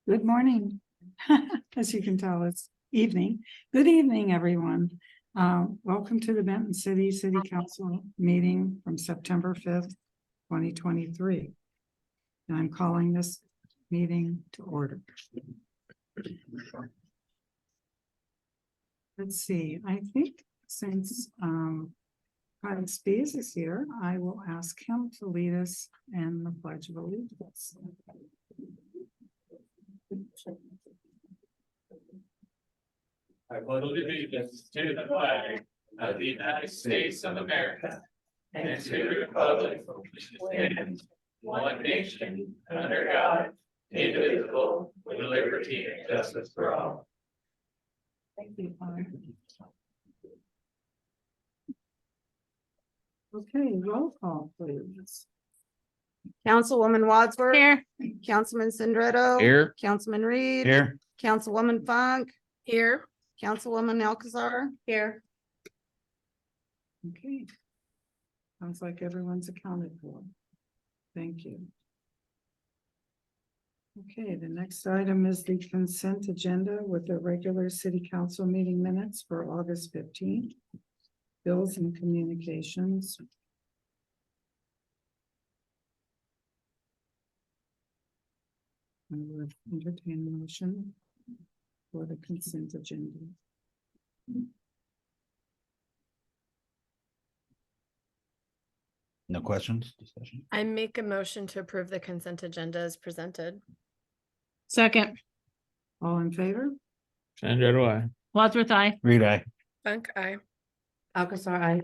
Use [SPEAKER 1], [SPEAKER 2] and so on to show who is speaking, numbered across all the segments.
[SPEAKER 1] Good morning. As you can tell, it's evening. Good evening, everyone. Welcome to the Benton City Council meeting from September 5th, 2023. And I'm calling this meeting to order. Let's see, I think since Kyle Spees is here, I will ask him to lead us in the Pledge of Allegiance.
[SPEAKER 2] I pledge allegiance to the flag of the United States of America and to the republic for which it stands, one nation, under God, indivisible, with liberty and justice for all.
[SPEAKER 1] Thank you, Father. Okay, roll call, please.
[SPEAKER 3] Councilwoman Wadsworth.
[SPEAKER 4] Here.
[SPEAKER 3] Councilman Sindretto.
[SPEAKER 2] Here.
[SPEAKER 3] Councilman Reed.
[SPEAKER 2] Here.
[SPEAKER 3] Councilwoman Funk. Here. Councilwoman Alcazar. Here.
[SPEAKER 1] Okay. Sounds like everyone's accounted for. Thank you. Okay, the next item is the consent agenda with the regular city council meeting minutes for August 15th. Bills and communications. I would entertain a motion for the consent agenda.
[SPEAKER 5] No questions, discussion?
[SPEAKER 4] I make a motion to approve the consent agenda as presented.
[SPEAKER 3] Second.
[SPEAKER 1] All in favor?
[SPEAKER 2] Sandra, do I?
[SPEAKER 3] Wadsworth, aye.
[SPEAKER 5] Reed, aye.
[SPEAKER 4] Funk, aye.
[SPEAKER 3] Alcazar, aye.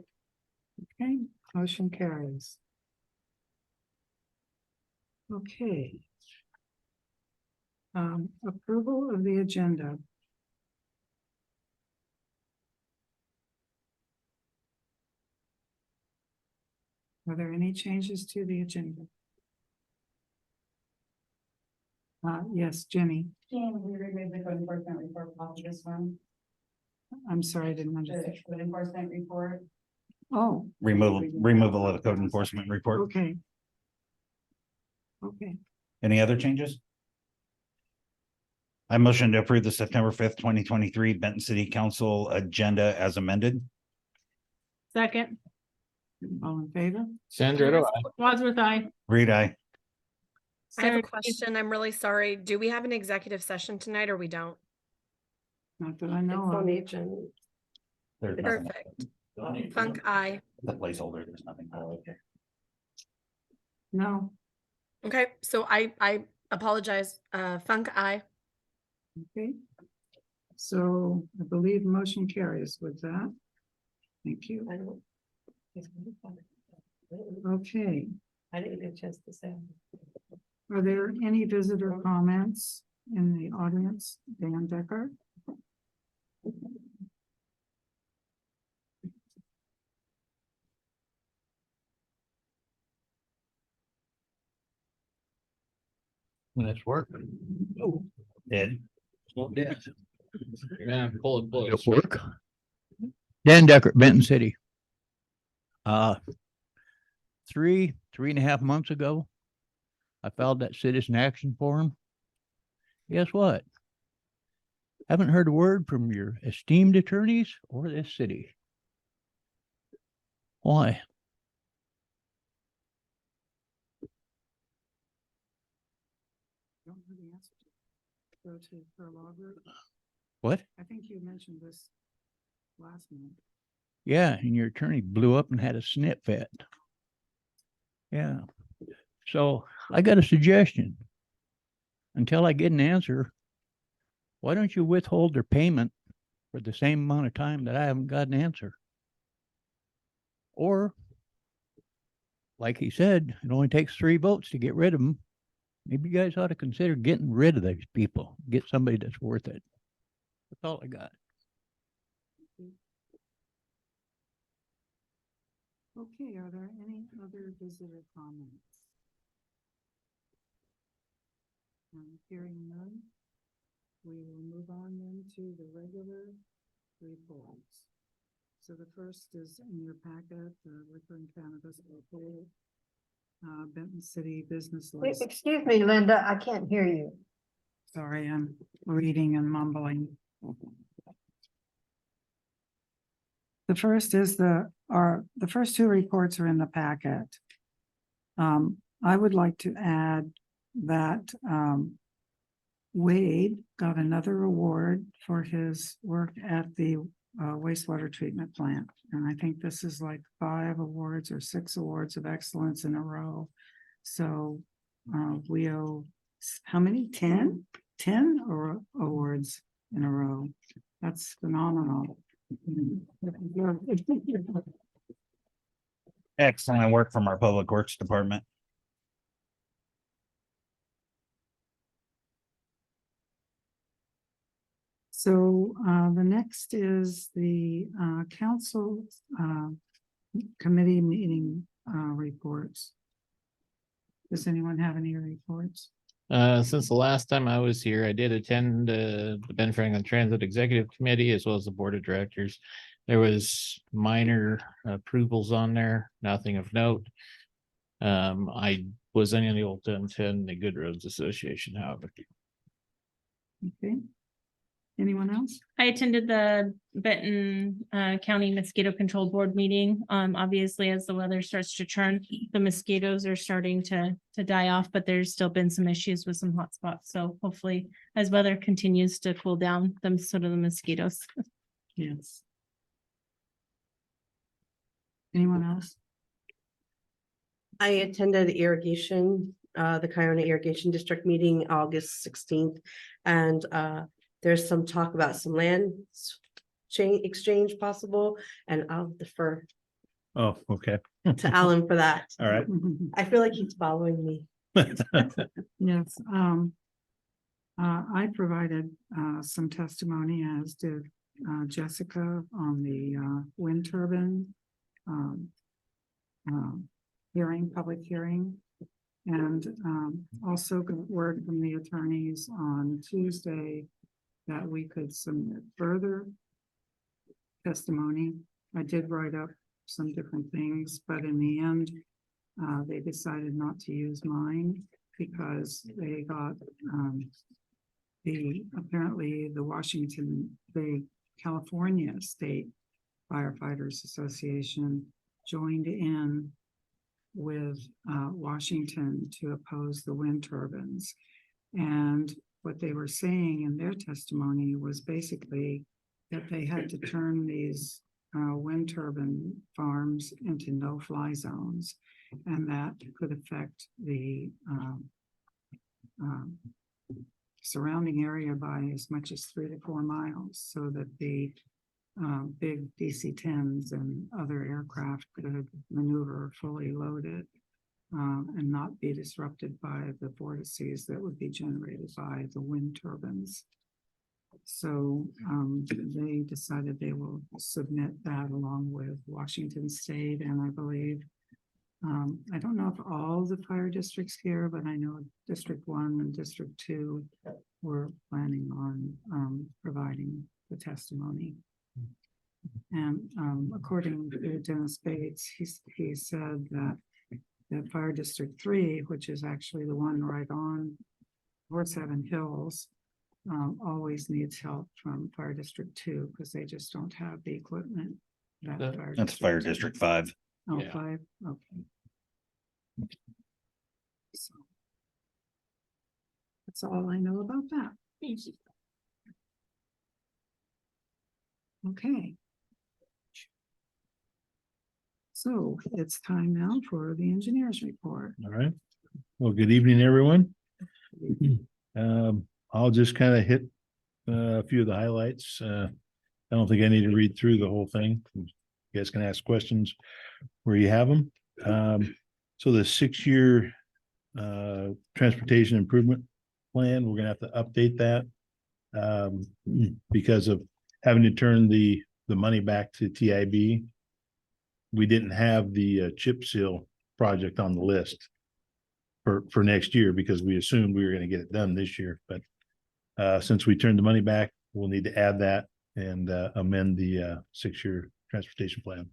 [SPEAKER 1] Okay, motion carries. Okay. Approval of the agenda. Are there any changes to the agenda? Yes, Jenny.
[SPEAKER 6] Can we remove the code enforcement report off of this one?
[SPEAKER 1] I'm sorry, I didn't understand.
[SPEAKER 6] The code enforcement report.
[SPEAKER 1] Oh,
[SPEAKER 5] Removal of the code enforcement report.
[SPEAKER 1] okay. Okay,
[SPEAKER 5] Any other changes? I motion to approve the September 5th, 2023 Benton City Council agenda as amended.
[SPEAKER 3] Second.
[SPEAKER 1] all in favor?
[SPEAKER 2] Sandra, do I?
[SPEAKER 3] Wadsworth, aye.
[SPEAKER 5] Reed, aye.
[SPEAKER 4] I have a question. I'm really sorry. Do we have an executive session tonight or we don't?
[SPEAKER 1] Not that I know of.
[SPEAKER 5] There's nothing.
[SPEAKER 4] Perfect. Funk, aye.
[SPEAKER 5] The placeholder, there's nothing.
[SPEAKER 1] No,
[SPEAKER 4] Okay, so I apologize. Funk, aye.
[SPEAKER 1] okay. So I believe motion carries with that. Thank you. Okay,
[SPEAKER 6] I didn't get a chance to say.
[SPEAKER 1] are there any visitor comments in the audience? Dan Decker?
[SPEAKER 5] It's working. Oh, Ed.
[SPEAKER 2] Yeah, pull it, pull it.
[SPEAKER 7] Work. Dan Decker, Benton City. 3.5 months ago, I filed that citizen action form. Guess what? Haven't heard a word from your esteemed attorneys or this city. Why?
[SPEAKER 1] Don't know the answer to. Go to her law group.
[SPEAKER 7] What?
[SPEAKER 1] I think you mentioned this last month.
[SPEAKER 7] Yeah, and your attorney blew up and had a snip fit. Yeah. So I got a suggestion. Until I get an answer, why don't you withhold their payment for the same amount of time that I haven't got an answer? Or, like he said, it only takes 3 votes to get rid of them. Maybe you guys ought to consider getting rid of these people. Get somebody that's worth it. That's all I got.
[SPEAKER 1] Okay, are there any other visitor comments? Hearing none, we will move on then to the regular reports. So the first is in your packet, the liquor and cannabis report Benton City business
[SPEAKER 6] Wait,
[SPEAKER 1] list.
[SPEAKER 6] excuse me, Linda, I can't hear you.
[SPEAKER 1] Sorry, I'm reading and mumbling. The first is the first two reports are in the packet. I would like to add that, Wade got another award for his work at the wastewater treatment plant. And I think this is like 5 awards or 6 awards of excellence in a row. So we owe, how many? 10 awards in a row. That's phenomenal.
[SPEAKER 5] Excellent work from our Public Works Department.
[SPEAKER 1] So the next is the council committee meeting reports. Does anyone have any reports?
[SPEAKER 8] Since the last time I was here, I did attend the Ben Franklin Transit Executive Committee as well as the Board of Directors. There was minor approvals on there, nothing of note. I was unable to attend the Good Roads Association, however.
[SPEAKER 1] Okay. Anyone else?
[SPEAKER 3] I attended the Benton County Mosquito Control Board meeting. Obviously, as the weather starts to turn, the mosquitoes are starting to die off, but there's still been some issues with some hot spots. So hopefully, as weather continues to cool down, so do the mosquitoes.
[SPEAKER 1] Yes. Anyone else?
[SPEAKER 9] I attended irrigation, the Kiona Irrigation District meeting August 16th, and there's some talk about some land exchange possible, and I'll defer
[SPEAKER 7] Oh, okay.
[SPEAKER 9] to Alan for that.
[SPEAKER 7] All right.
[SPEAKER 9] I feel like he's following me.
[SPEAKER 1] Yes, I provided some testimony, as did Jessica, on the wind turbine public hearing. And also got word from the attorneys on Tuesday that we could submit further testimony. I did write up some different things, but in the end, they decided not to use mine because they got apparently the California State Firefighters Association joined in with Washington to oppose the wind turbines. And what they were saying in their testimony was basically that they had to turn these wind turbine farms into no-fly zones, and that could affect the surrounding area by as much as 3 to 4 miles, so that the big DC-10s and other aircraft could maneuver fully loaded and not be disrupted by the vortices that would be generated by the wind turbines. So they decided they will submit that along with Washington State, and I believe, I don't know if all the fire districts here, but I know District 1 and District 2 were planning on providing the testimony. And according to Dennis Bates, he said that the Fire District 3, which is actually the one right on North Seven Hills, always needs help from Fire District 2 because they just don't have the equipment.
[SPEAKER 5] That's Fire District 5.
[SPEAKER 1] Oh,
[SPEAKER 8] Yeah.
[SPEAKER 1] 5, okay. So that's all I know about that. Okay. So it's time now for the engineer's report.
[SPEAKER 10] All right. Well, good evening, everyone. I'll just kind of hit a few of the highlights. I don't think I need to read through the whole thing. You guys can ask questions where you have them. So the 6-year transportation improvement plan, we're gonna have to update that because of having to turn the money back to TIB. We didn't have the chip seal project on the list for next year because we assumed we were going to get it done this year. But since we turned the money back, we'll need to add that and amend the 6-year transportation plan.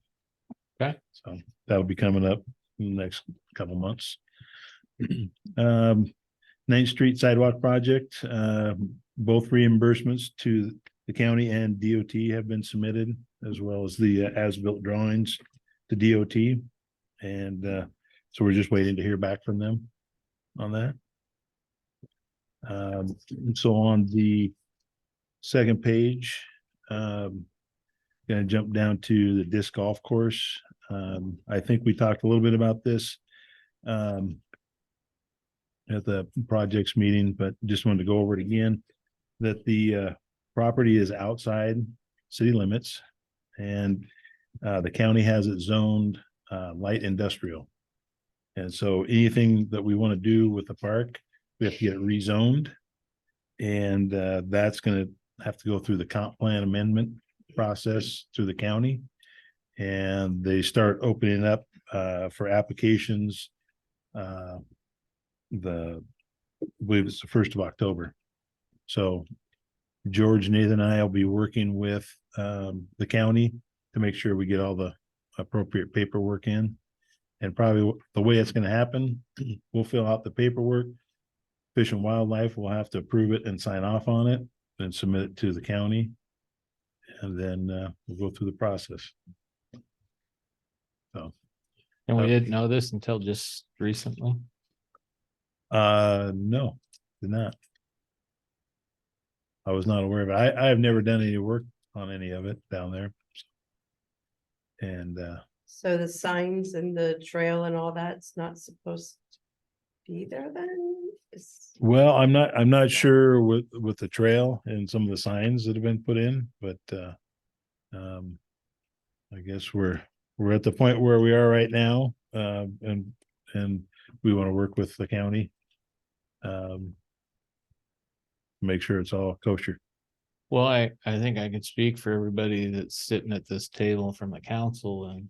[SPEAKER 8] Okay.
[SPEAKER 10] So that will be coming up in the next couple months. Ninth Street Sidewalk Project, both reimbursements to the county and DOT have been submitted, as well as the as-built drawings to DOT. And so we're just waiting to hear back from them on that. So on the second page, gonna jump down to the disc golf course. I think we talked a little bit about this at the projects meeting, but just wanted to go over it again, that the property is outside city limits, and the county has it zoned light industrial. And so anything that we want to do with the park, we have to get it rezoned. And that's going to have to go through the comp plan amendment process through the county. And they start opening up for applications. I believe it's the 1st of October. So George, Nathan, and I will be working with the county to make sure we get all the appropriate paperwork in. And probably the way it's going to happen, we'll fill out the paperwork. Fish and Wildlife will have to approve it and sign off on it, then submit it to the county. And then we'll go through the process. So.
[SPEAKER 8] And we didn't know this until just recently.
[SPEAKER 10] No, did not. I was not aware of it. I have never done any work on any of it down there. And
[SPEAKER 9] So the signs and the trail and all that's not supposed to be there then?
[SPEAKER 10] well, I'm not sure with the trail and some of the signs that have been put in, but I guess we're at the point where we are right now. And we want to work with the county. Make sure it's all kosher.
[SPEAKER 8] Well, I think I can speak for everybody that's sitting at this table from the council and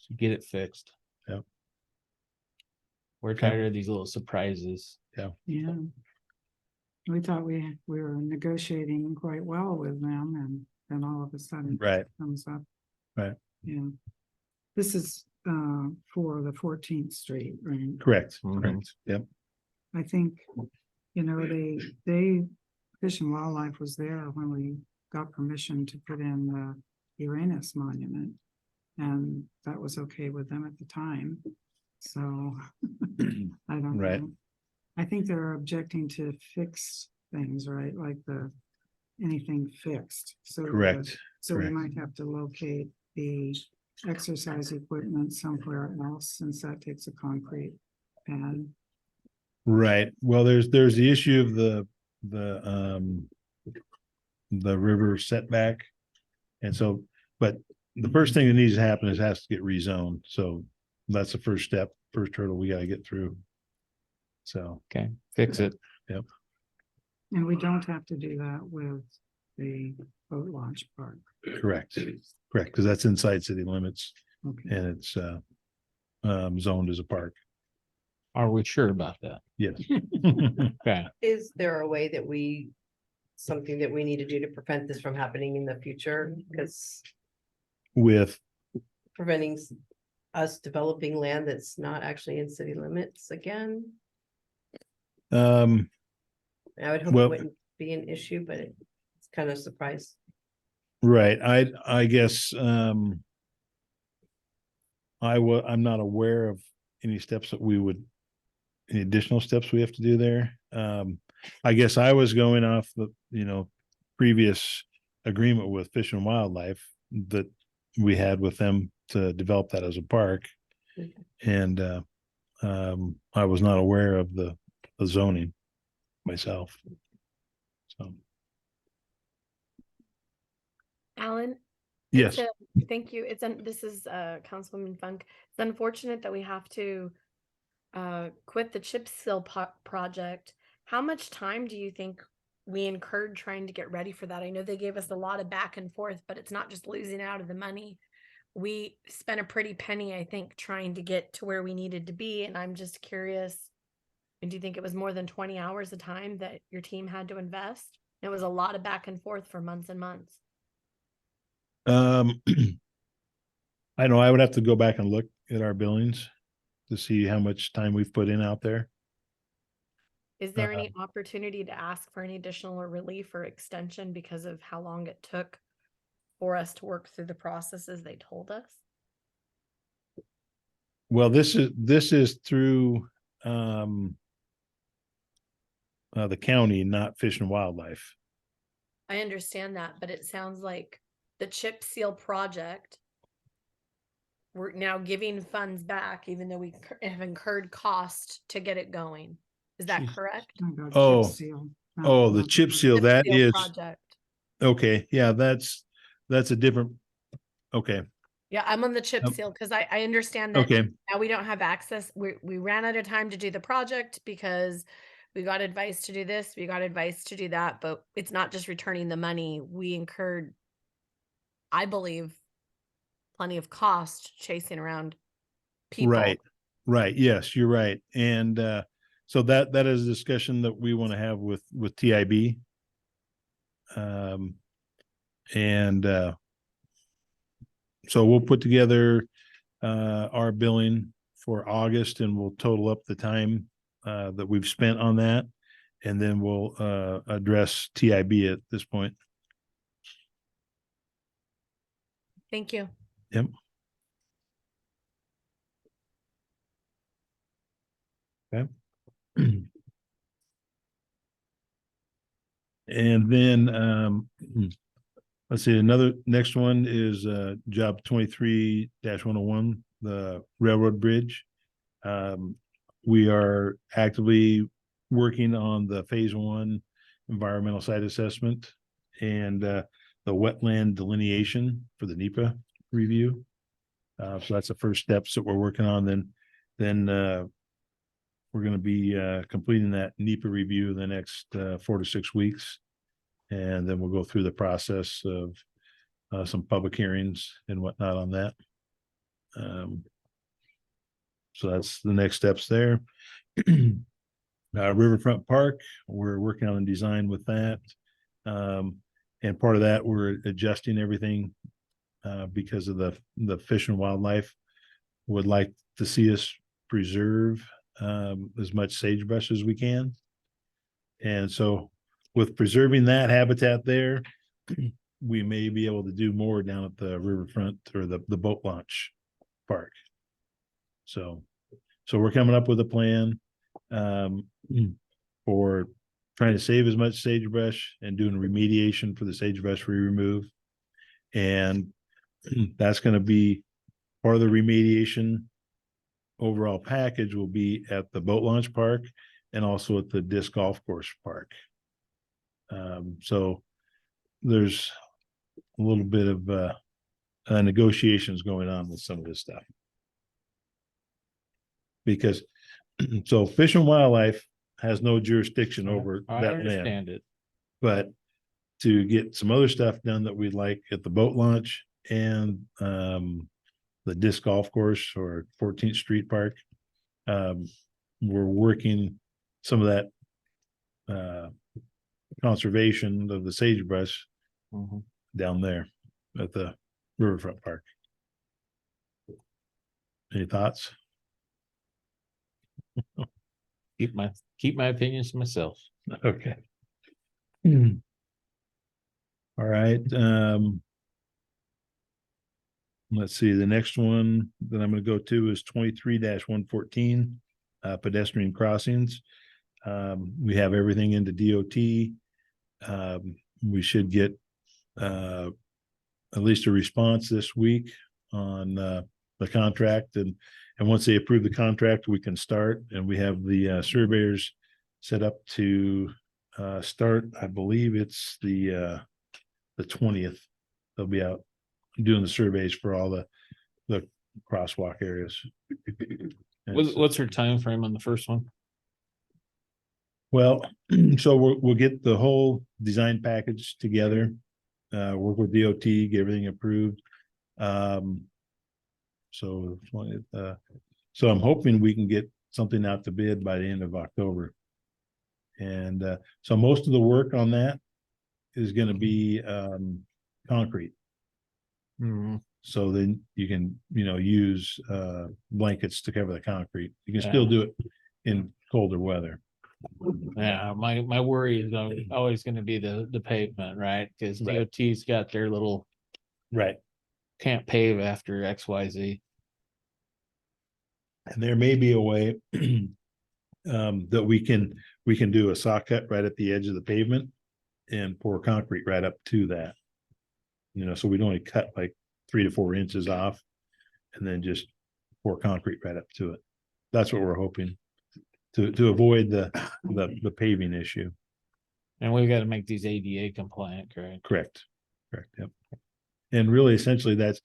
[SPEAKER 8] to get it fixed.
[SPEAKER 10] Yep.
[SPEAKER 8] We're tired of these little surprises.
[SPEAKER 10] Yeah.
[SPEAKER 1] Yeah. We thought we were negotiating quite well with them, and then all of a sudden.
[SPEAKER 10] Right.
[SPEAKER 1] it comes up.
[SPEAKER 10] Right.
[SPEAKER 1] Yeah. This is for the 14th Street, right?
[SPEAKER 10] Correct.
[SPEAKER 8] Mhm.
[SPEAKER 10] Correct. Yep.
[SPEAKER 1] I think, they Fish and Wildlife was there when we got permission to put in the Uranus monument. And that was okay with them at the time. So I don't
[SPEAKER 10] Right.
[SPEAKER 1] know. I think they're objecting to fixed things, right? Like anything fixed. So
[SPEAKER 10] Correct.
[SPEAKER 1] So we
[SPEAKER 10] Correct.
[SPEAKER 1] might have to locate the exercise equipment somewhere else, since that takes a concrete pad.
[SPEAKER 10] Right. Well, there's the issue of the river setback. And so, but the first thing that needs to happen is it has to get rezoned. So that's the first step, first hurdle we got to get through. So,
[SPEAKER 8] Okay, fix it.
[SPEAKER 10] yep.
[SPEAKER 1] And we don't have to do that with the boat launch park.
[SPEAKER 10] Correct. Correct. Because that's inside city limits
[SPEAKER 1] Okay.
[SPEAKER 10] and it's zoned as a park.
[SPEAKER 8] Are we sure about that?
[SPEAKER 10] Yes.
[SPEAKER 8] Okay.
[SPEAKER 9] Is there a way that something that we need to do to prevent this from happening in the future? Because
[SPEAKER 10] With,
[SPEAKER 9] preventing us developing land that's not actually in city limits again. I would hope
[SPEAKER 10] Well-
[SPEAKER 9] it wouldn't be an issue, but it's kind of a surprise.
[SPEAKER 10] right. I guess, I'm not aware of any steps that any additional steps we have to do there. I guess I was going off the, previous agreement with Fish and Wildlife that we had with them to develop that as a park.
[SPEAKER 9] Okay.
[SPEAKER 10] And, I was not aware of the zoning myself. So,
[SPEAKER 4] Alan?
[SPEAKER 10] yes,
[SPEAKER 4] Thank you. This is Councilwoman Funk. It's unfortunate that we have to quit the chip seal project. How much time do you think we incurred trying to get ready for that? I know they gave us a lot of back and forth, but it's not just losing out of the money. We spent a pretty penny, I think, trying to get to where we needed to be. And I'm just curious, do you think it was more than 20 hours of time that your team had to invest? It was a lot of back and forth for months and months.
[SPEAKER 10] I know I would have to go back and look at our billings to see how much time we've put in out there.
[SPEAKER 4] Is there any opportunity to ask for any additional relief or extension because of how long it took for us to work through the processes they told us?
[SPEAKER 10] Well, this is through the county, not Fish and Wildlife.
[SPEAKER 4] I understand that, but it sounds like the chip seal project, we're now giving funds back, even though we have incurred cost to get it going. Is that
[SPEAKER 10] Jeez.
[SPEAKER 4] correct?
[SPEAKER 1] Chip
[SPEAKER 10] Oh,
[SPEAKER 1] seal.
[SPEAKER 10] Oh, the chip seal,
[SPEAKER 4] Chip
[SPEAKER 10] that
[SPEAKER 4] seal
[SPEAKER 10] is,
[SPEAKER 4] project.
[SPEAKER 10] okay, yeah, that's a different, okay,
[SPEAKER 4] Yeah, I'm on the chip seal because I understand that
[SPEAKER 10] okay,
[SPEAKER 4] now we don't have access. We ran out of time to do the project because we got advice to do this, we got advice to do that, but it's not just returning the money. We incurred, I believe, plenty of cost chasing around people.
[SPEAKER 10] right, yes, you're right. And so that is a discussion that we want to have with TIB. And so we'll put together our billing for August, and we'll total up the time that we've spent on that. And then we'll address TIB at this point.
[SPEAKER 4] Thank you.
[SPEAKER 10] Yep. Okay. And then let's see, next one is job 23-101, the railroad bridge. We are actively working on the phase 1 environmental site assessment and the wetland delineation for the NEPA review. So that's the first steps that we're working on. Then we're going to be completing that NEPA review in the next 4 to 6 weeks. And then we'll go through the process of some public hearings and whatnot on that. So that's the next steps there. Riverfront Park, we're working on a design with that. And part of that, we're adjusting everything because of the Fish and Wildlife would like to see us preserve as much sagebrush as we can. And so with preserving that habitat there, we may be able to do more down at the riverfront or the boat launch park. So we're coming up with a plan for trying to save as much sagebrush and doing remediation for the sagebrush we remove. And that's going to be part of the remediation overall package will be at the boat launch park and also at the disc golf course park. So there's a little bit of negotiations going on with some of this stuff. Because so Fish and Wildlife has no jurisdiction over
[SPEAKER 8] I
[SPEAKER 10] that land.
[SPEAKER 8] understand it.
[SPEAKER 10] But to get some other stuff done that we'd like at the boat launch and the disc golf course or 14th Street Park, we're working some of that conservation of the sagebrush down there at the Riverfront Park. Any thoughts?
[SPEAKER 8] Keep my opinions to myself.
[SPEAKER 10] Okay. All right. Let's see, the next one that I'm going to go to is 23-114, pedestrian crossings. We have everything into DOT. We should get at least a response this week on the contract, and once they approve the contract, we can start. And we have the surveyors set up to start. I believe it's the 20th. They'll be out doing the surveys for all the crosswalk areas.
[SPEAKER 8] What's her time frame on the first one?
[SPEAKER 10] Well, so we'll get the whole design package together, work with DOT, get everything approved. So I'm hoping we can get something out to bid by the end of October. And so most of the work on that is going to be concrete. So then you can, use blankets to cover the concrete. You can still do it in colder weather.
[SPEAKER 8] Yeah, my worry is always gonna be the pavement, right? Cause
[SPEAKER 10] Right.
[SPEAKER 8] DOT's got their little
[SPEAKER 10] Right.
[SPEAKER 8] can't pave after XYZ.
[SPEAKER 10] And there may be a way that we can do a saw cut right at the edge of the pavement and pour concrete right up to that. So we'd only cut like 3 to 4 inches off and then just pour concrete right up to it. That's what we're hoping to avoid the paving issue.
[SPEAKER 8] And we've got to make these ADA compliant, correct?
[SPEAKER 10] Correct. Yep. And really essentially that's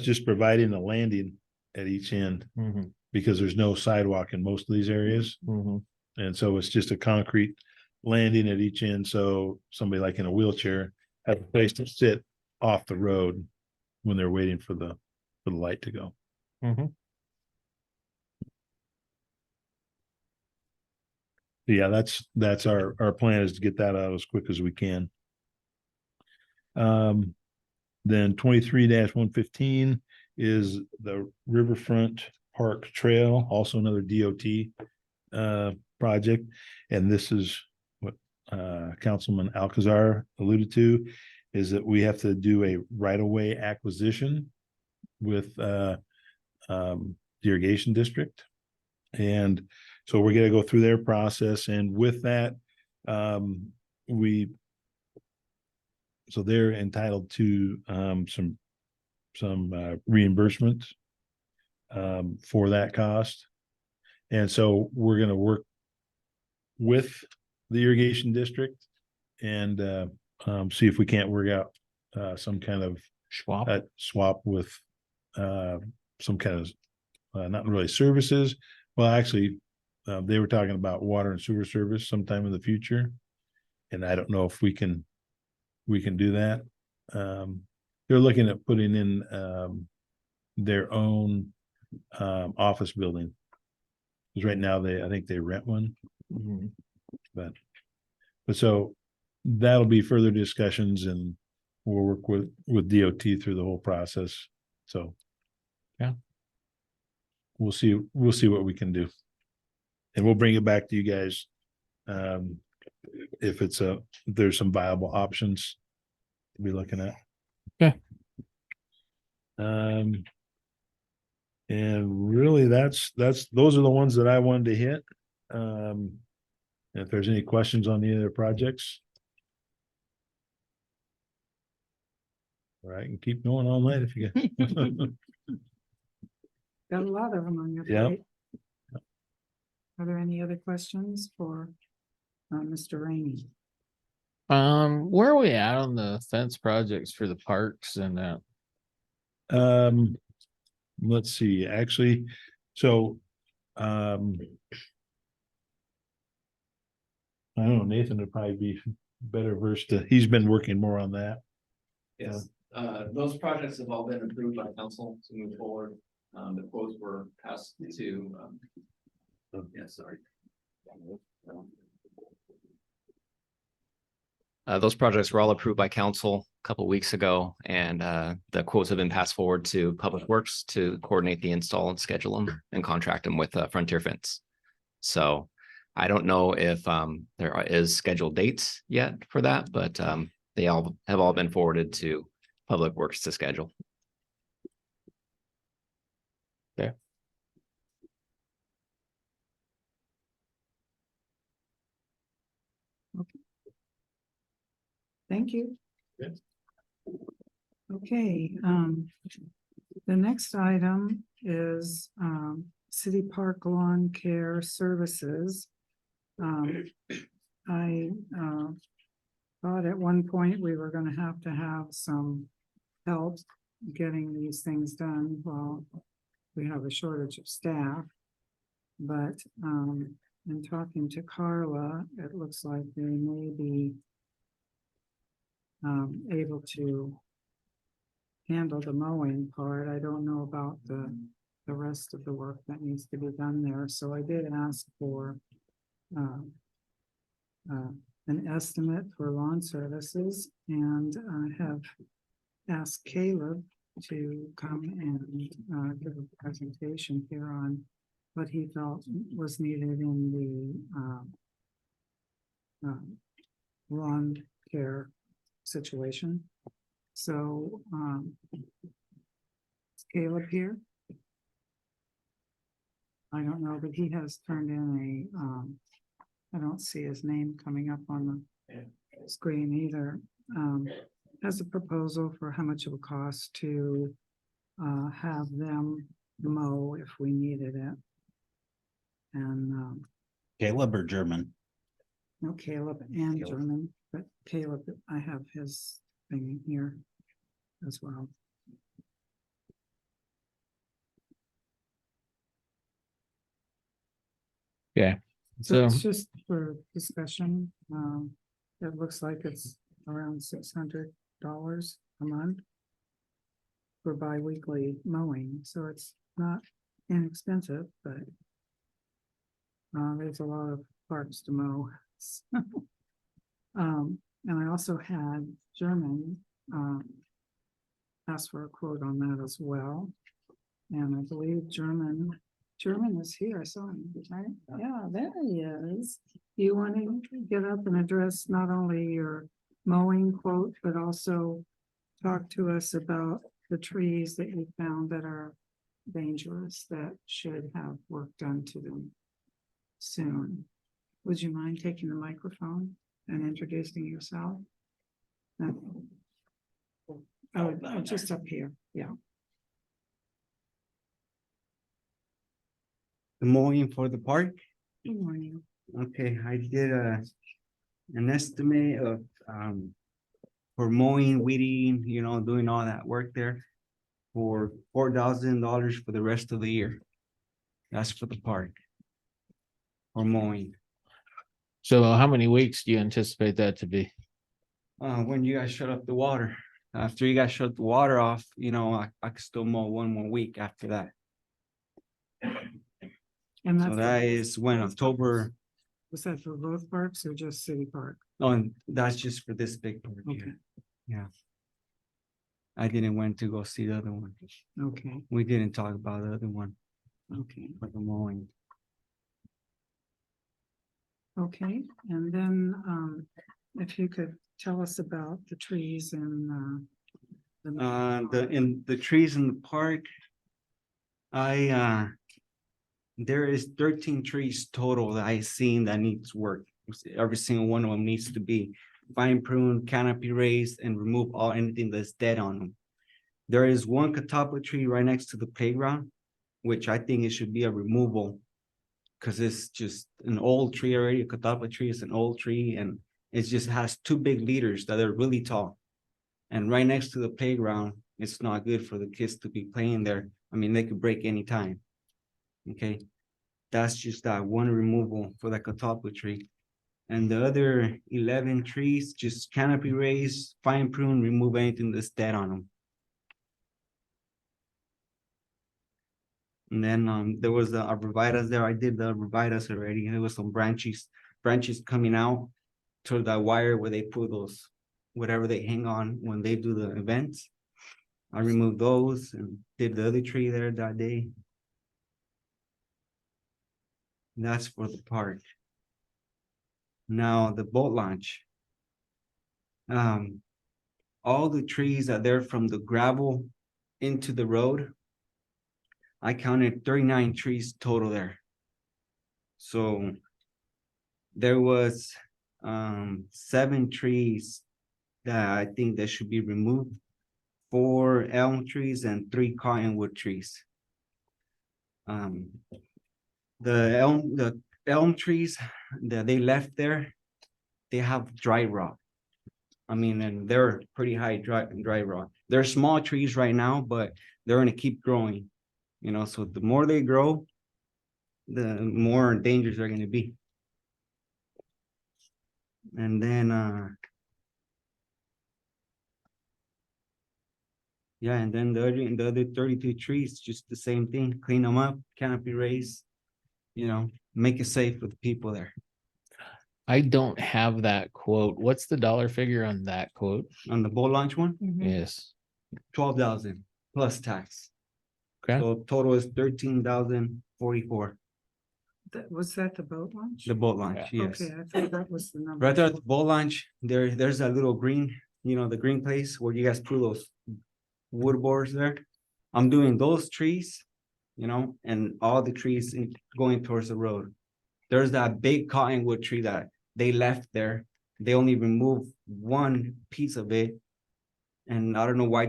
[SPEAKER 10] just providing a landing at each end
[SPEAKER 8] Mhm,
[SPEAKER 10] because there's no sidewalk in most of these areas.
[SPEAKER 8] mhm.
[SPEAKER 10] And so it's just a concrete landing at each end. So somebody like in a wheelchair has a place to sit off the road when they're waiting for the light to go.
[SPEAKER 8] Mhm.
[SPEAKER 10] Yeah, that's our plan is to get that out as quick as we can. Then 23-115 is the Riverfront Park Trail, also another DOT project. And this is what Councilman Alcazar alluded to, is that we have to do a right-of-way acquisition with the irrigation district. And so we're gonna go through their process, and with that, so they're entitled to some reimbursement for that cost. And so we're gonna work with the irrigation district and see if we can't work out some kind of swap with some kind of not really services. Well, actually, they were talking about water and sewer service sometime in the future. And I don't know if we can do that. They're looking at putting in their own office building. Because right now I think they rent one.
[SPEAKER 8] Mhm.
[SPEAKER 10] But so that'll be further discussions, and we'll work with DOT through the whole process. So
[SPEAKER 8] yeah,
[SPEAKER 10] we'll see what we can do. And we'll bring it back to you guys. If there's some viable options to be looking at.
[SPEAKER 8] Okay.
[SPEAKER 10] And really those are the ones that I wanted to hit. If there's any questions on the other projects. All right, and keep going all night if you get.
[SPEAKER 1] Got a lot of them on your
[SPEAKER 10] Yeah.
[SPEAKER 1] plate. Are there any other questions for Mr. Rainey?
[SPEAKER 8] Where are we at on the fence projects for the parks and that?
[SPEAKER 10] Let's see, actually, so I don't know, Nathan would probably be better versed he's been working more on that.
[SPEAKER 2] Yes, those projects have all been approved by council to move forward. The quotes were passed to, sorry. Those projects were all approved by council a couple weeks ago, and the quotes have been passed forward to Public Works to coordinate the install and schedule them and contract them with Frontier Fence. So I don't know if there is scheduled dates yet for that, but they all have been forwarded to Public Works to schedule.
[SPEAKER 8] Okay.
[SPEAKER 1] Thank you.
[SPEAKER 10] Yes.
[SPEAKER 1] Okay, the next item is City Park Lawn Care Services. I thought at one point we were gonna have to have some help getting these things done while we have a shortage of staff. But in talking to Carla, it looks like they may be able to handle the mowing part. I don't know about the rest of the work that needs to be done there. So I did ask for an estimate for lawn services, and I have asked Caleb to come and give a presentation here on what he felt was needed in the lawn care situation. So is Caleb here? I don't know, but he has turned in I don't see his name coming up on the screen either. Has a proposal for how much it would cost to have them mow if we needed it. And
[SPEAKER 5] Caleb or German?
[SPEAKER 1] no, Caleb and
[SPEAKER 5] Caleb.
[SPEAKER 1] German, but Caleb, I have his thing here as well. So
[SPEAKER 8] So
[SPEAKER 1] it's just for discussion. It looks like it's around $600 a month for bi-weekly mowing, so it's not inexpensive, but there's a lot of parts to mow. And I also had German ask for a quote on that as well. And I believe German is here. I saw him, right? Yeah, there he is. You want to get up and address not only your mowing quote, but also talk to us about the trees that you found that are dangerous, that should have work done to them soon. Would you mind taking the microphone and introducing yourself? Oh, just up here, yeah.
[SPEAKER 11] The mowing for the park.
[SPEAKER 1] Good morning.
[SPEAKER 11] Okay, I did an estimate of for mowing, weeding, doing all that work there for $4,000 for the rest of the year. That's for the park. For mowing.
[SPEAKER 8] so how many weeks do you anticipate that to be?
[SPEAKER 11] When you guys shut up the water. After you guys shut the water off, I could still mow one more week after that.
[SPEAKER 1] And
[SPEAKER 11] So that is when October,
[SPEAKER 1] was that for both parks or just City Park?
[SPEAKER 11] oh, and that's just for this big park
[SPEAKER 1] Okay,
[SPEAKER 11] here. Yeah. I didn't want to go see the other one.
[SPEAKER 1] okay,
[SPEAKER 11] We didn't talk about the other one
[SPEAKER 1] okay,
[SPEAKER 11] for the mowing.
[SPEAKER 1] okay. And then if you could tell us about the trees and
[SPEAKER 11] In the trees in the park. There is 13 trees total that I seen that needs work. Every single one of them needs to be fine pruned, canopy raised, and remove anything that's dead on them. There is one catapla tree right next to the playground, which I think it should be a removal. Cause it's just an old tree already. A catapla tree is an old tree and it just has two big leaders that are really tall. And right next to the playground, it's not good for the kids to be playing there. I mean, they could break anytime. Okay, that's just that one removal for the catapla tree. And the other 11 trees, just canopy raise, fine prune, remove anything that's dead on them. And then there was the arborvitaes there. I did the arborvitaes already. There was some branches coming out to that wire where they put those, whatever they hang on when they do the events. I removed those and did the other tree there that day. That's for the park. Now the boat launch. All the trees that they're from the gravel into the road. I counted 39 trees total there. So there was 7 trees that I think that should be removed, 4 elm trees and 3 cottonwood trees. The elm trees that they left there, they have dry rot. I mean, and they're pretty high dry rot. They're small trees right now, but they're gonna keep growing. So the more they grow, the more dangerous they're gonna be. And then yeah, and then the other 32 trees, just the same thing, clean them up, canopy raise, make it safe for the people there.
[SPEAKER 8] I don't have that quote. What's the dollar figure on that quote?
[SPEAKER 11] On the boat launch one,
[SPEAKER 3] Mhm.
[SPEAKER 8] Yes,
[SPEAKER 11] 12,000. plus tax.
[SPEAKER 8] Okay.
[SPEAKER 11] So total is 13,044,
[SPEAKER 1] Was that the boat launch?
[SPEAKER 11] the boat launch, yes.
[SPEAKER 1] Okay, I thought that was the number.
[SPEAKER 11] Right there at the boat launch, there's a little green, the green place where you guys put those wood boards there. I'm doing those trees, and all the trees going towards the road. There's that big cottonwood tree that they left there. They only removed one piece of it. And I don't know why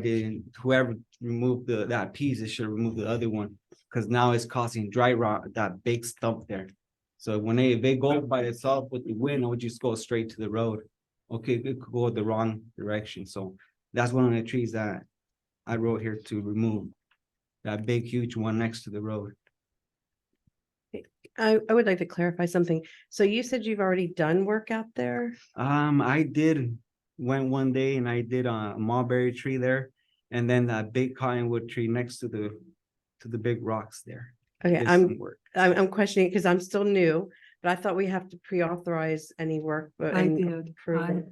[SPEAKER 11] whoever removed that piece, they should remove the other one. Cause now it's causing dry rot, that big stump there. So when they go by itself with the wind, it would just go straight to the road. Okay, it could go the wrong direction. So that's one of the trees that I wrote here to remove. That big, huge one next to the road.
[SPEAKER 9] I would like to clarify something. So you said you've already done work out there?
[SPEAKER 11] Went one day and I did a mulberry tree there. And then that big cottonwood tree next to the big rocks there.
[SPEAKER 9] Okay,
[SPEAKER 11] Did
[SPEAKER 9] I'm
[SPEAKER 11] some work.
[SPEAKER 9] questioning because I'm still new, but I thought we have to pre-authorize any work. But
[SPEAKER 1] I
[SPEAKER 9] and
[SPEAKER 1] did.
[SPEAKER 9] approve it.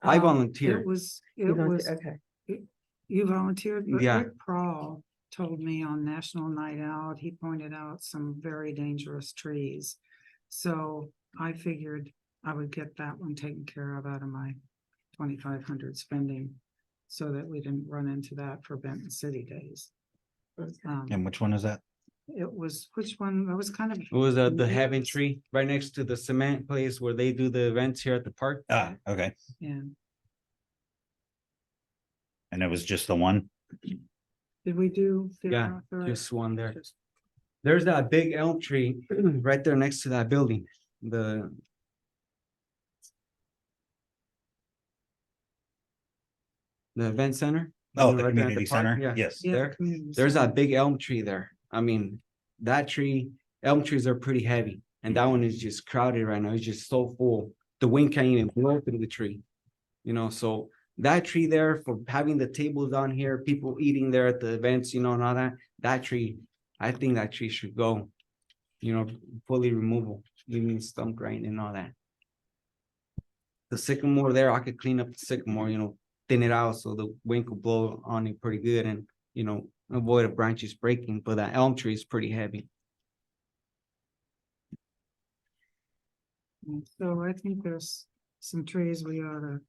[SPEAKER 11] I
[SPEAKER 9] Um,
[SPEAKER 11] volunteered.
[SPEAKER 1] It was,
[SPEAKER 9] you
[SPEAKER 1] it was,
[SPEAKER 9] volunteer- Okay,
[SPEAKER 1] you volunteered, but
[SPEAKER 11] Yeah.
[SPEAKER 1] Rick Prawl told me on National Night Out, he pointed out some very dangerous trees. So I figured I would get that one taken care of out of my 2,500 spending, so that we didn't run into that for Benton City Days.
[SPEAKER 5] And which one is that?
[SPEAKER 1] It was, which one, it was kind of.
[SPEAKER 11] It was the heaven tree right next to the cement place where they do the events here at the park.
[SPEAKER 5] Ah, okay.
[SPEAKER 1] Yeah,
[SPEAKER 5] And it was just the one?
[SPEAKER 1] did we do?
[SPEAKER 11] Yeah, just one there. There's that big elm tree right there next to that building. The event center.
[SPEAKER 5] Oh,
[SPEAKER 11] Right
[SPEAKER 5] the
[SPEAKER 11] there at
[SPEAKER 5] community
[SPEAKER 11] park,
[SPEAKER 5] center?
[SPEAKER 11] yeah.
[SPEAKER 5] Yes.
[SPEAKER 11] There, there's that big elm tree there. I mean, that tree, elm trees are pretty heavy. And that one is just crowded right now. It's just so full. The wind can't even blow through the tree. So that tree there for having the tables on here, people eating there at the events, and all that tree, I think that tree should go, fully removal, even stump grind and all that. The sycamore there, I could clean up the sycamore, thin it out so the wind could blow on it pretty good and, avoid the branches breaking, but that elm tree is pretty heavy.
[SPEAKER 1] So I think there's some trees we ought to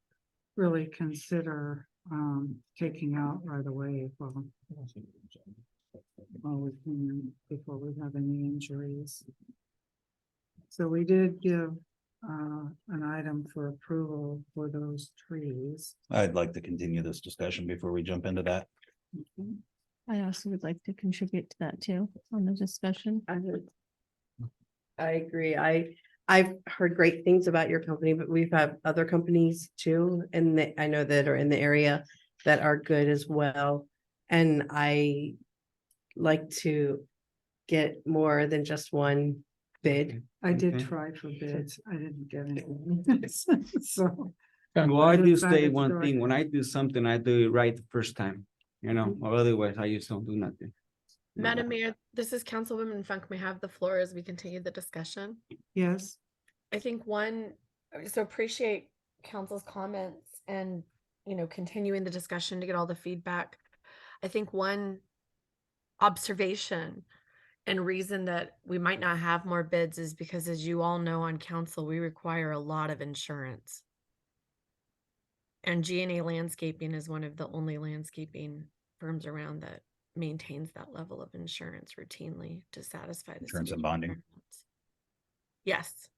[SPEAKER 1] really consider taking out right away while we can, before we have any injuries. So we did give an item for approval for those trees.
[SPEAKER 5] I'd like to continue this discussion before we jump into that.
[SPEAKER 3] I also would like to contribute to that too, on the discussion.
[SPEAKER 9] I agree. I've heard great things about your company, but we've had other companies too, and I know that are in the area that are good as well. And I like to get more than just one bid.
[SPEAKER 1] I did
[SPEAKER 11] Okay.
[SPEAKER 1] try for bids. I didn't get any. So,
[SPEAKER 11] Well, I do
[SPEAKER 1] decided
[SPEAKER 11] say
[SPEAKER 1] to
[SPEAKER 11] one
[SPEAKER 1] go
[SPEAKER 11] thing,
[SPEAKER 1] ahead.
[SPEAKER 11] when I do something, I do it right the first time, or otherwise I just don't do nothing.
[SPEAKER 4] Madam Mayor, this is Councilwoman Funk. May I have the floor as we continue the discussion?
[SPEAKER 1] yes,
[SPEAKER 4] I think so appreciate council's comments and, continuing the discussion to get all the feedback. I think one observation and reason that we might not have more bids is because, as you all know, on council, we require a lot of insurance. And G&A Landscaping is one of the only landscaping firms around that maintains that level of insurance routinely to satisfy the
[SPEAKER 5] Insurance
[SPEAKER 4] city's
[SPEAKER 5] and bonding.
[SPEAKER 4] requirements. Yes.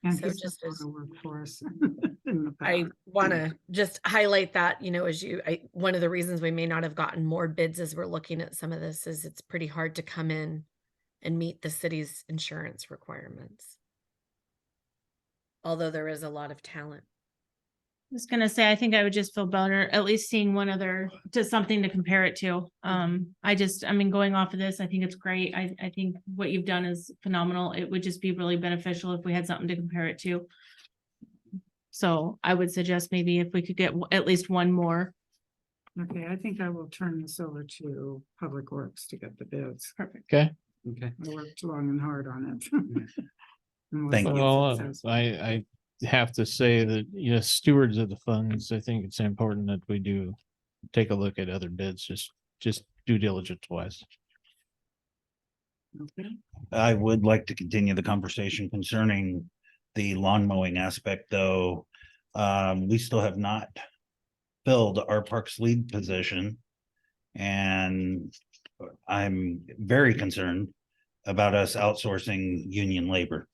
[SPEAKER 1] and
[SPEAKER 4] So
[SPEAKER 1] he's
[SPEAKER 4] just
[SPEAKER 1] just
[SPEAKER 4] as
[SPEAKER 1] work for us. in the
[SPEAKER 4] I
[SPEAKER 1] past.
[SPEAKER 4] want to just highlight that, one of the reasons we may not have gotten more bids as we're looking at some of this is it's pretty hard to come in and meet the city's insurance requirements. Although there is a lot of talent.
[SPEAKER 3] I was gonna say, I think I would just feel better, at least seeing one other, just something to compare it to. Going off of this, I think it's great. I think what you've done is phenomenal. It would just be really beneficial if we had something to compare it to. So I would suggest maybe if we could get at least one more.
[SPEAKER 1] Okay, I think I will turn this over to Public Works to get the bids. Perfect.
[SPEAKER 8] Okay.
[SPEAKER 11] Okay.
[SPEAKER 1] I worked long and hard on it. And was
[SPEAKER 5] Thank you.
[SPEAKER 8] Well,
[SPEAKER 1] successful.
[SPEAKER 8] I have to say that, stewards of the funds, I think it's important that we do take a look at other bids, just just due diligence wise.
[SPEAKER 1] Okay.
[SPEAKER 5] I would like to continue the conversation concerning the lawn mowing aspect, though. We still have not filled our parks lead position. And I'm very concerned about us outsourcing union labor.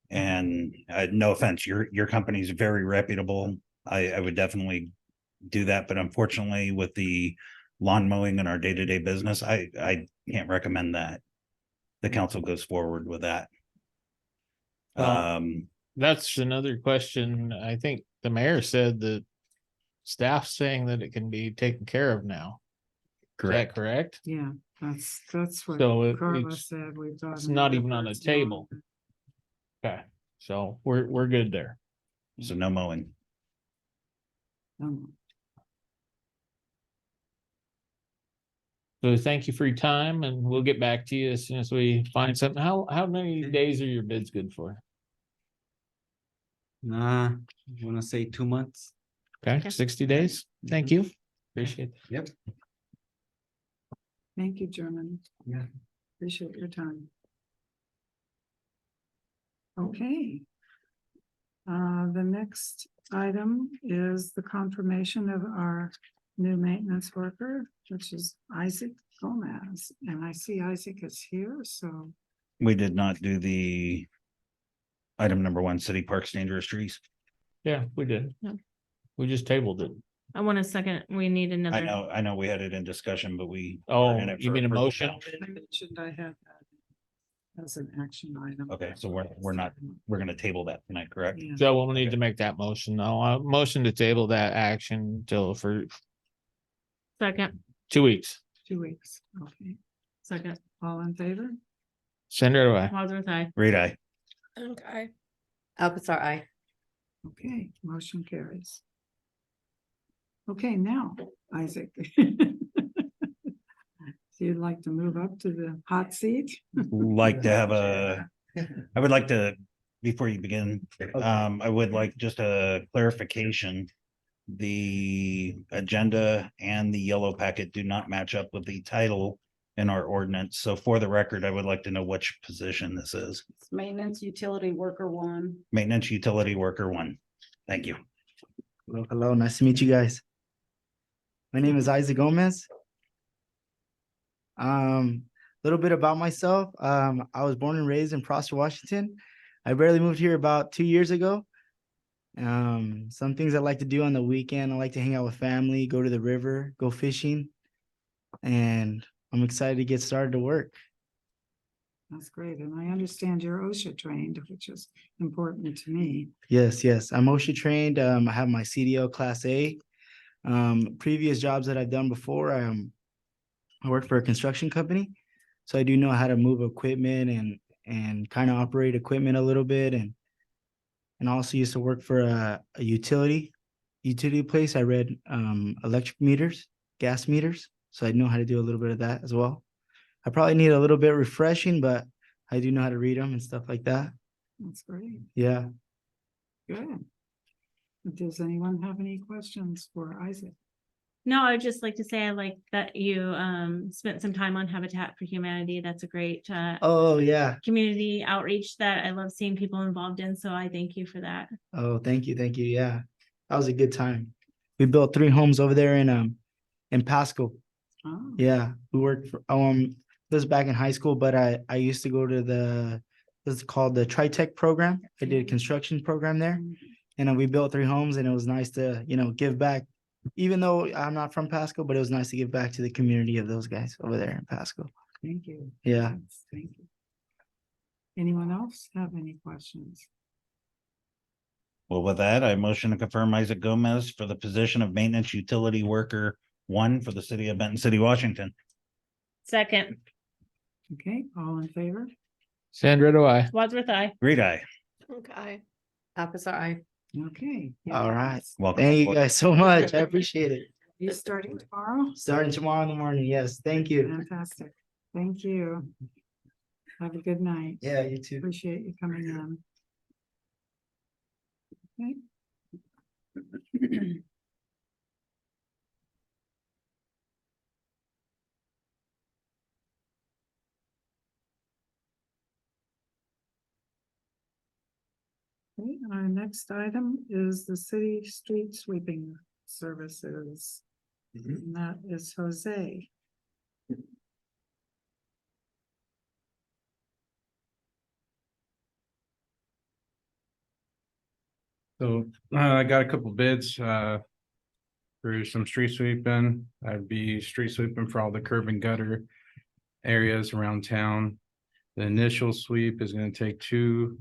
[SPEAKER 5] And no offense, your company is very reputable. I would definitely do that, but unfortunately with the lawn mowing in our day-to-day business, I can't recommend that the council goes forward with that.
[SPEAKER 8] That's another question. I think the mayor said that staff's saying that it can be taken care of now. Is that correct?
[SPEAKER 1] Yeah, that's what
[SPEAKER 8] So
[SPEAKER 1] Carla
[SPEAKER 8] it's,
[SPEAKER 1] said. We've got.
[SPEAKER 8] it's not
[SPEAKER 1] another
[SPEAKER 8] even on the
[SPEAKER 1] person
[SPEAKER 8] table. Okay, so we're good there.
[SPEAKER 5] So no mowing.
[SPEAKER 8] So thank you for your time and we'll get back to you as soon as we find something. How many days are your bids good for?
[SPEAKER 11] Nah, I wanna say 2 months.
[SPEAKER 8] Okay, 60 days. Thank you. Appreciate it.
[SPEAKER 11] Yep.
[SPEAKER 1] Thank you, German.
[SPEAKER 11] Yeah.
[SPEAKER 1] Appreciate your time. Okay. The next item is the confirmation of our new maintenance worker, which is Isaac Gomez. And I see Isaac is here, so
[SPEAKER 5] We did not do the item number 1, city parks dangerous trees.
[SPEAKER 8] Yeah, we did.
[SPEAKER 3] Yeah.
[SPEAKER 8] We just tabled it.
[SPEAKER 3] I want a second. We need another.
[SPEAKER 5] I know we had it in discussion, but we.
[SPEAKER 8] Oh,
[SPEAKER 5] we're in it
[SPEAKER 8] you
[SPEAKER 5] for
[SPEAKER 8] mean a
[SPEAKER 5] approval
[SPEAKER 8] motion?
[SPEAKER 5] now.
[SPEAKER 1] I mentioned I had that as an action item.
[SPEAKER 5] Okay, so we're gonna table that tonight, correct?
[SPEAKER 1] Yeah.
[SPEAKER 8] So we'll need to make that motion. I'll motion to table that action till for
[SPEAKER 3] Second,
[SPEAKER 8] 2 weeks.
[SPEAKER 1] 2 weeks. Okay.
[SPEAKER 3] second.
[SPEAKER 1] All in favor?
[SPEAKER 8] Send it away.
[SPEAKER 3] Wadsworth, aye.
[SPEAKER 5] Great eye.
[SPEAKER 4] Okay.
[SPEAKER 9] Alcazar, I.
[SPEAKER 1] Okay, motion carries. Okay, now, Isaac. So you'd like to move up to the hot seat?
[SPEAKER 5] Like to have I would like to, before you begin, I would like just a clarification. The agenda and the yellow packet do not match up with the title in our ordinance. So for the record, I would like to know which position this is.
[SPEAKER 12] It's Maintenance Utility Worker 1.
[SPEAKER 5] Maintenance Utility Worker 1. Thank you.
[SPEAKER 13] Hello, hello, nice to meet you guys. My name is Isaac Gomez. Little bit about myself. I was born and raised in Prosser, Washington. I barely moved here about 2 years ago. Some things I like to do on the weekend, I like to hang out with family, go to the river, go fishing. And I'm excited to get started to work.
[SPEAKER 1] That's great. And I understand you're OSHA trained, which is important to me.
[SPEAKER 13] Yes, yes, I'm OSHA trained. I have my CDL Class A. Previous jobs that I've done before, I worked for a construction company. So I do know how to move equipment and kind of operate equipment a little bit. And I also used to work for a utility place. I read electric meters, gas meters. So I know how to do a little bit of that as well. I probably need a little bit refreshing, but I do know how to read them and stuff like that.
[SPEAKER 1] That's great.
[SPEAKER 13] Yeah.
[SPEAKER 1] Good. Does anyone have any questions for Isaac?
[SPEAKER 3] No, I'd just like to say I like that you spent some time on Habitat for Humanity. That's a great
[SPEAKER 13] Oh, yeah.
[SPEAKER 3] community outreach that I love seeing people involved in. So I thank you for that.
[SPEAKER 13] Oh, thank you. Thank you. Yeah. That was a good time. We built 3 homes over there in Pasco.
[SPEAKER 1] Oh,
[SPEAKER 13] Yeah. We worked for this was back in high school, but I used to go to what's it called, the Tritech program. I did a construction program there. And we built 3 homes, and it was nice to, give back. Even though I'm not from Pasco, but it was nice to give back to the community of those guys over there in Pasco.
[SPEAKER 1] thank you.
[SPEAKER 13] Yeah.
[SPEAKER 1] Yes, thank you. Anyone else have any questions?
[SPEAKER 5] Well, with that, I motion to confirm Isaac Gomez for the position of Maintenance Utility Worker 1 for the city of Benton City, Washington.
[SPEAKER 3] Second,
[SPEAKER 1] Okay, all in favor?
[SPEAKER 8] Sandra, do I?
[SPEAKER 3] Wadsworth, aye.
[SPEAKER 5] Great eye.
[SPEAKER 4] Okay.
[SPEAKER 9] Alcazar, I.
[SPEAKER 1] Okay.
[SPEAKER 13] All right.
[SPEAKER 5] Welcome.
[SPEAKER 13] Thank you guys so much. I appreciate it.
[SPEAKER 1] You starting tomorrow?
[SPEAKER 13] Starting tomorrow in the morning. Yes. Thank you.
[SPEAKER 1] Fantastic. Thank you. Have a good night.
[SPEAKER 13] Yeah, you too.
[SPEAKER 1] Appreciate you coming in. Okay. Okay, our next item is the city street sweeping services. And that is Jose.
[SPEAKER 14] So I got a couple bids for some street sweeping. I'd be street sweeping for all the curb and gutter areas around town. The initial sweep is gonna take two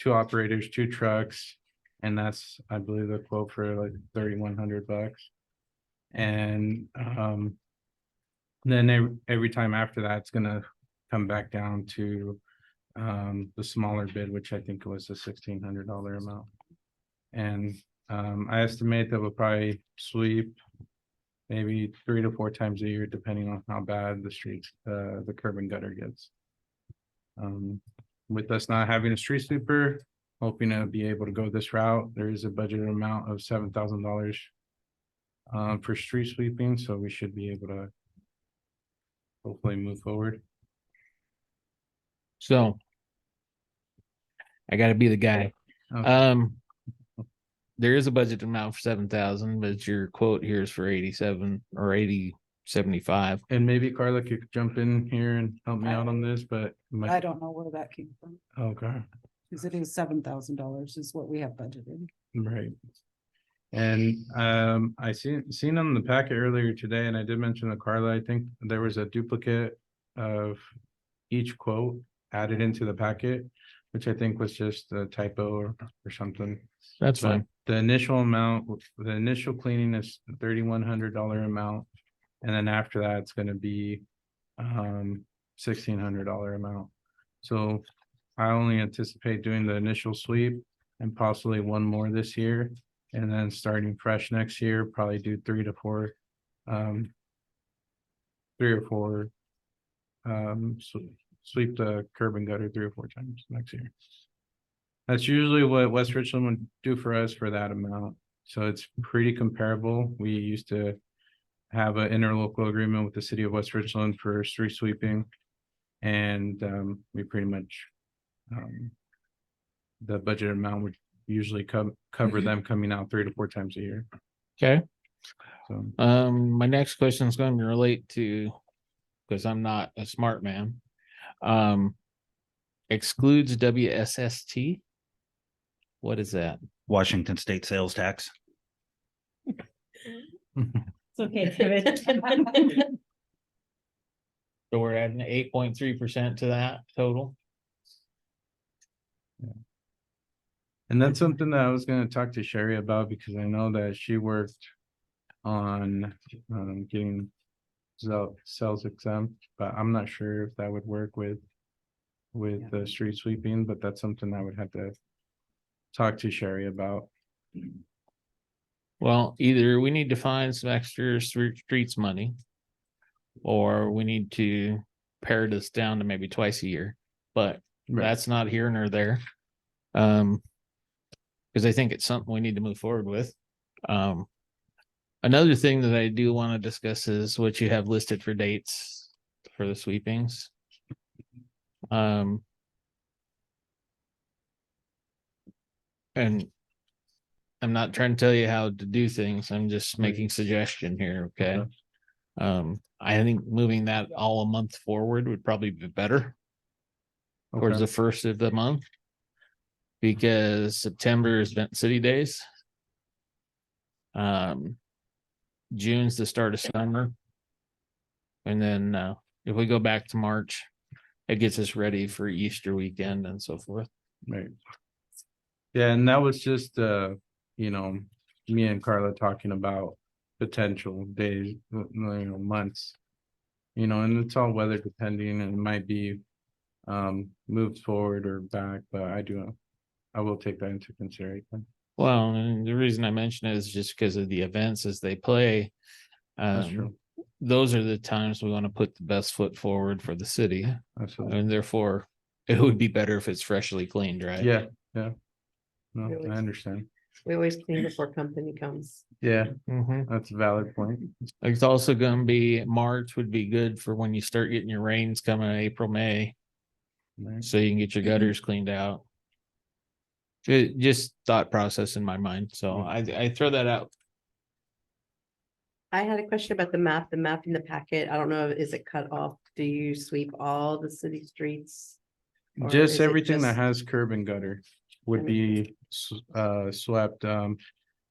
[SPEAKER 14] operators, 2 trucks. And that's, I believe, the quote for like $3,100. And then every time after that, it's gonna come back down to the smaller bid, which I think was a $1,600 amount. And I estimate that we'll probably sweep maybe 3 to 4 times a year, depending on how bad the streets, the curb and gutter gets. With us not having a street sweeper, hoping to be able to go this route, there is a budgeted amount of $7,000 for street sweeping, so we should be able to hopefully move forward.
[SPEAKER 8] So I gotta be the guy.
[SPEAKER 14] Okay.
[SPEAKER 8] There is a budget amount for 7,000, but your quote here is for 87 or 8075.
[SPEAKER 14] And maybe Carla could jump in here and help me out on this, but
[SPEAKER 12] I don't know where that came from,
[SPEAKER 14] okay,
[SPEAKER 12] because it is $7,000 is what we have budgeted.
[SPEAKER 14] right. And I seen on the packet earlier today, and I did mention to Carla, I think there was a duplicate of each quote added into the packet, which I think was just a typo or something.
[SPEAKER 8] That's
[SPEAKER 14] But
[SPEAKER 8] fine.
[SPEAKER 14] the initial amount, the initial cleaning is $3,100 amount. And then after that, it's gonna be $1,600 amount. So I only anticipate doing the initial sweep and possibly one more this year. And then starting fresh next year, probably do 3 to 4 sweep the curb and gutter 3 or 4 times next year. That's usually what West Richland would do for us for that amount. So it's pretty comparable. We used to have an interlocal agreement with the city of West Richland for street sweeping. And we pretty much the budget amount would usually cover them coming out 3 to 4 times a year.
[SPEAKER 8] Okay.
[SPEAKER 14] So
[SPEAKER 8] My next question is going to relate to, because I'm not a smart man. Excludes WSST. What is that?
[SPEAKER 5] Washington State Sales Tax.
[SPEAKER 3] It's okay, David.
[SPEAKER 8] So we're adding 8.3% to that total.
[SPEAKER 14] And that's something that I was gonna talk to Sherry about, because I know that she worked on getting sales exempt, but I'm not sure if that would work with the street sweeping, but that's something I would have to talk to Sherry about.
[SPEAKER 8] Well, either we need to find some extra streets money, or we need to pare this down to maybe twice a year, but that's not here nor there. Because I think it's something we need to move forward with. Another thing that I do want to discuss is what you have listed for dates for the sweepings. And I'm not trying to tell you how to do things. I'm just making suggestion here, okay? I think moving that all a month forward would probably be better. Towards
[SPEAKER 14] Okay.
[SPEAKER 8] the first of the month. Because September is Benton City Days. June's the start of summer. And then if we go back to March, it gets us ready for Easter weekend and so forth.
[SPEAKER 14] Right. Yeah, and that was just me and Carla talking about potential days, months. And it's all weather depending, and it might be moved forward or back, but I will take that into consideration.
[SPEAKER 8] Well, and the reason I mention it is just because of the events as they play.
[SPEAKER 14] That's true.
[SPEAKER 8] Those are the times we want to put the best foot forward for the city.
[SPEAKER 14] Absolutely.
[SPEAKER 8] And therefore, it would be better if it's freshly cleaned, right?
[SPEAKER 14] Yeah. No,
[SPEAKER 9] Really?
[SPEAKER 14] I understand.
[SPEAKER 9] We always clean before company comes.
[SPEAKER 14] Yeah,
[SPEAKER 8] Mhm.
[SPEAKER 14] that's a valid point.
[SPEAKER 8] It's also gonna be March would be good for when you start getting your rains coming in April, May,
[SPEAKER 14] Right.
[SPEAKER 8] so you can get your gutters cleaned out. Just thought process in my mind, so I throw that out.
[SPEAKER 9] I had a question about the map in the packet. I don't know, is it cut off? Do you sweep all the city streets? Or is
[SPEAKER 14] Just
[SPEAKER 9] it
[SPEAKER 14] everything that
[SPEAKER 9] just-
[SPEAKER 14] has curb and gutter would be swept.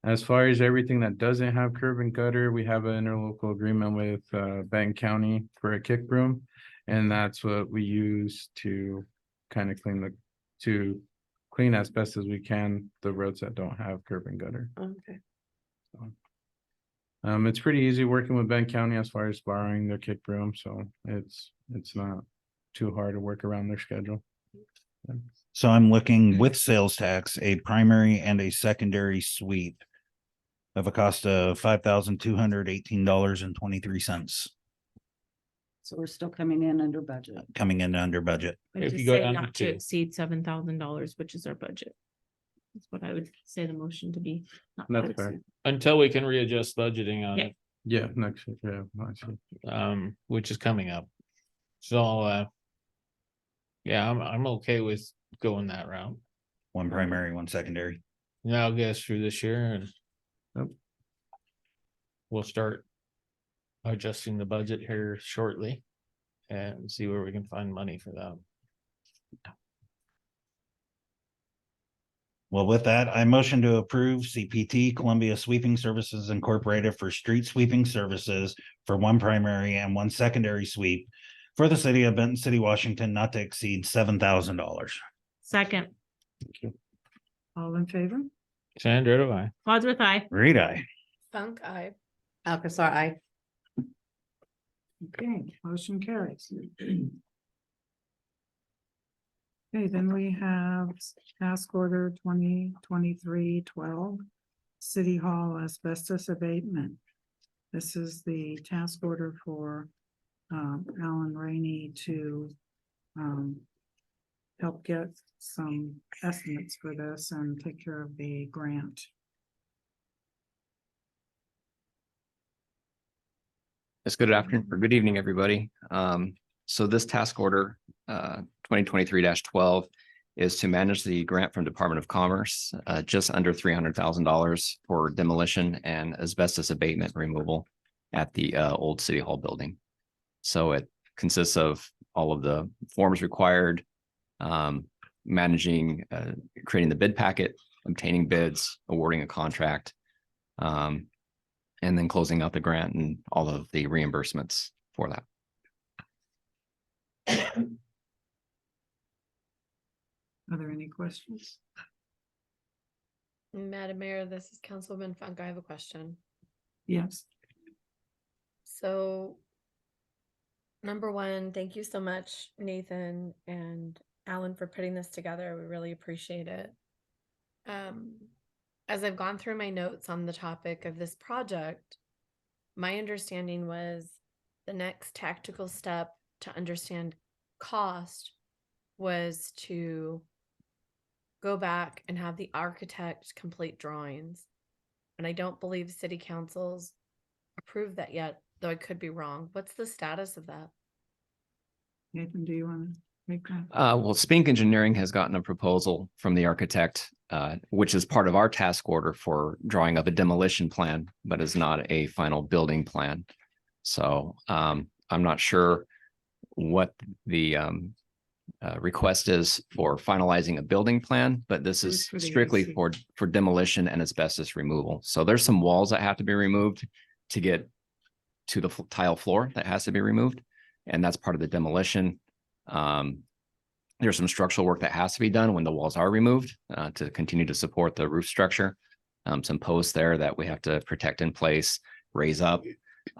[SPEAKER 14] As far as everything that doesn't have curb and gutter, we have an interlocal agreement with Benton County for a kick broom. And that's what we use to kind of clean as best as we can the roads that don't have curb and gutter.
[SPEAKER 9] Okay.
[SPEAKER 14] It's pretty easy working with Benton County as far as borrowing their kick broom, so it's not too hard to work around their schedule.
[SPEAKER 5] So I'm looking with sales tax, a primary and a secondary sweep of a cost of $5,218.23,
[SPEAKER 12] So we're still coming in under budget.
[SPEAKER 5] coming in under budget.
[SPEAKER 3] I
[SPEAKER 8] If
[SPEAKER 3] just
[SPEAKER 8] you go
[SPEAKER 3] say
[SPEAKER 8] down
[SPEAKER 3] not
[SPEAKER 8] to
[SPEAKER 3] to
[SPEAKER 8] two.
[SPEAKER 3] exceed $7,000, which is our budget. That's what I would say the motion to be. not to
[SPEAKER 14] That's fair.
[SPEAKER 3] exceed.
[SPEAKER 8] Until we can readjust budgeting on
[SPEAKER 3] Yeah.
[SPEAKER 8] it,
[SPEAKER 14] Yeah, next week, yeah, next week.
[SPEAKER 8] which is coming up. So, yeah, I'm okay with going that route.
[SPEAKER 5] One primary, one secondary.
[SPEAKER 8] Now I'll guess through this year and
[SPEAKER 14] Yep.
[SPEAKER 8] we'll start adjusting the budget here shortly and see where we can find money for that.
[SPEAKER 5] Well, with that, I motion to approve CPT Columbia Sweeping Services Incorporated for street sweeping services for one primary and one secondary sweep for the city of Benton City, Washington, not to exceed $7,000.
[SPEAKER 3] Second,
[SPEAKER 1] All in favor?
[SPEAKER 8] Sandra, do I?
[SPEAKER 3] Wadsworth, aye.
[SPEAKER 5] Reed, aye.
[SPEAKER 4] Funk, I.
[SPEAKER 9] Alcazar, I.
[SPEAKER 1] Okay, motion carries. Okay, then we have task order 2023-12, City Hall asbestos abatement. This is the task order for Alan Rainey to help get some estimates for this and take care of the grant.
[SPEAKER 15] Yes, good afternoon or good evening, everybody. So this task order, 2023-12 is to manage the grant from Department of Commerce, just under $300,000 for demolition and asbestos abatement removal at the old City Hall building. So it consists of all of the forms required, managing, creating the bid packet, obtaining bids, awarding a contract, and then closing out the grant and all of the reimbursements for that.
[SPEAKER 1] Are there any questions?
[SPEAKER 4] Madam Mayor, this is Councilwoman Funk. I have a question.
[SPEAKER 1] Yes.
[SPEAKER 4] So, number one, thank you so much, Nathan and Alan, for putting this together. We really appreciate it. As I've gone through my notes on the topic of this project, my understanding was the next tactical step to understand cost was to go back and have the architect complete drawings. And I don't believe city council's approved that yet, though I could be wrong. What's the status of that?
[SPEAKER 1] Nathan, do you want to make that?
[SPEAKER 15] Well, Spink Engineering has gotten a proposal from the architect, which is part of our task order for drawing up a demolition plan, but is not a final building plan. So I'm not sure what the request is for finalizing a building plan, but this
[SPEAKER 1] It's
[SPEAKER 15] is
[SPEAKER 1] for the
[SPEAKER 15] strictly
[SPEAKER 1] AC.
[SPEAKER 15] for demolition and asbestos removal. So there's some walls that have to be removed to get to the tile floor that has to be removed, and that's part of the demolition. There's some structural work that has to be done when the walls are removed to continue to support the roof structure. Some posts there that we have to protect in place, raise up.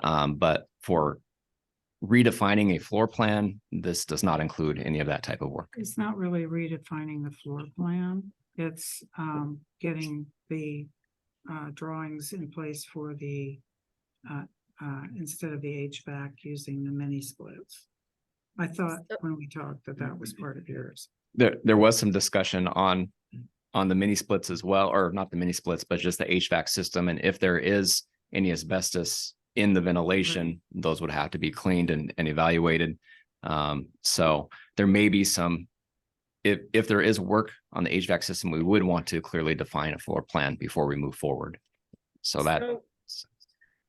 [SPEAKER 15] But for redefining a floor plan, this does not include any of that type of work.
[SPEAKER 1] It's not really redefining the floor plan. It's getting the drawings in place for the instead of the HVAC, using the mini splits. I thought when we talked that was part of yours.
[SPEAKER 15] There was some discussion on the mini splits as well, or not the mini splits, but just the HVAC system. And if there is any asbestos in the ventilation, those would have to be cleaned and evaluated. So there may be some if there is work on the HVAC system, we would want to clearly define a floor plan before we move forward. So that,
[SPEAKER 4] So,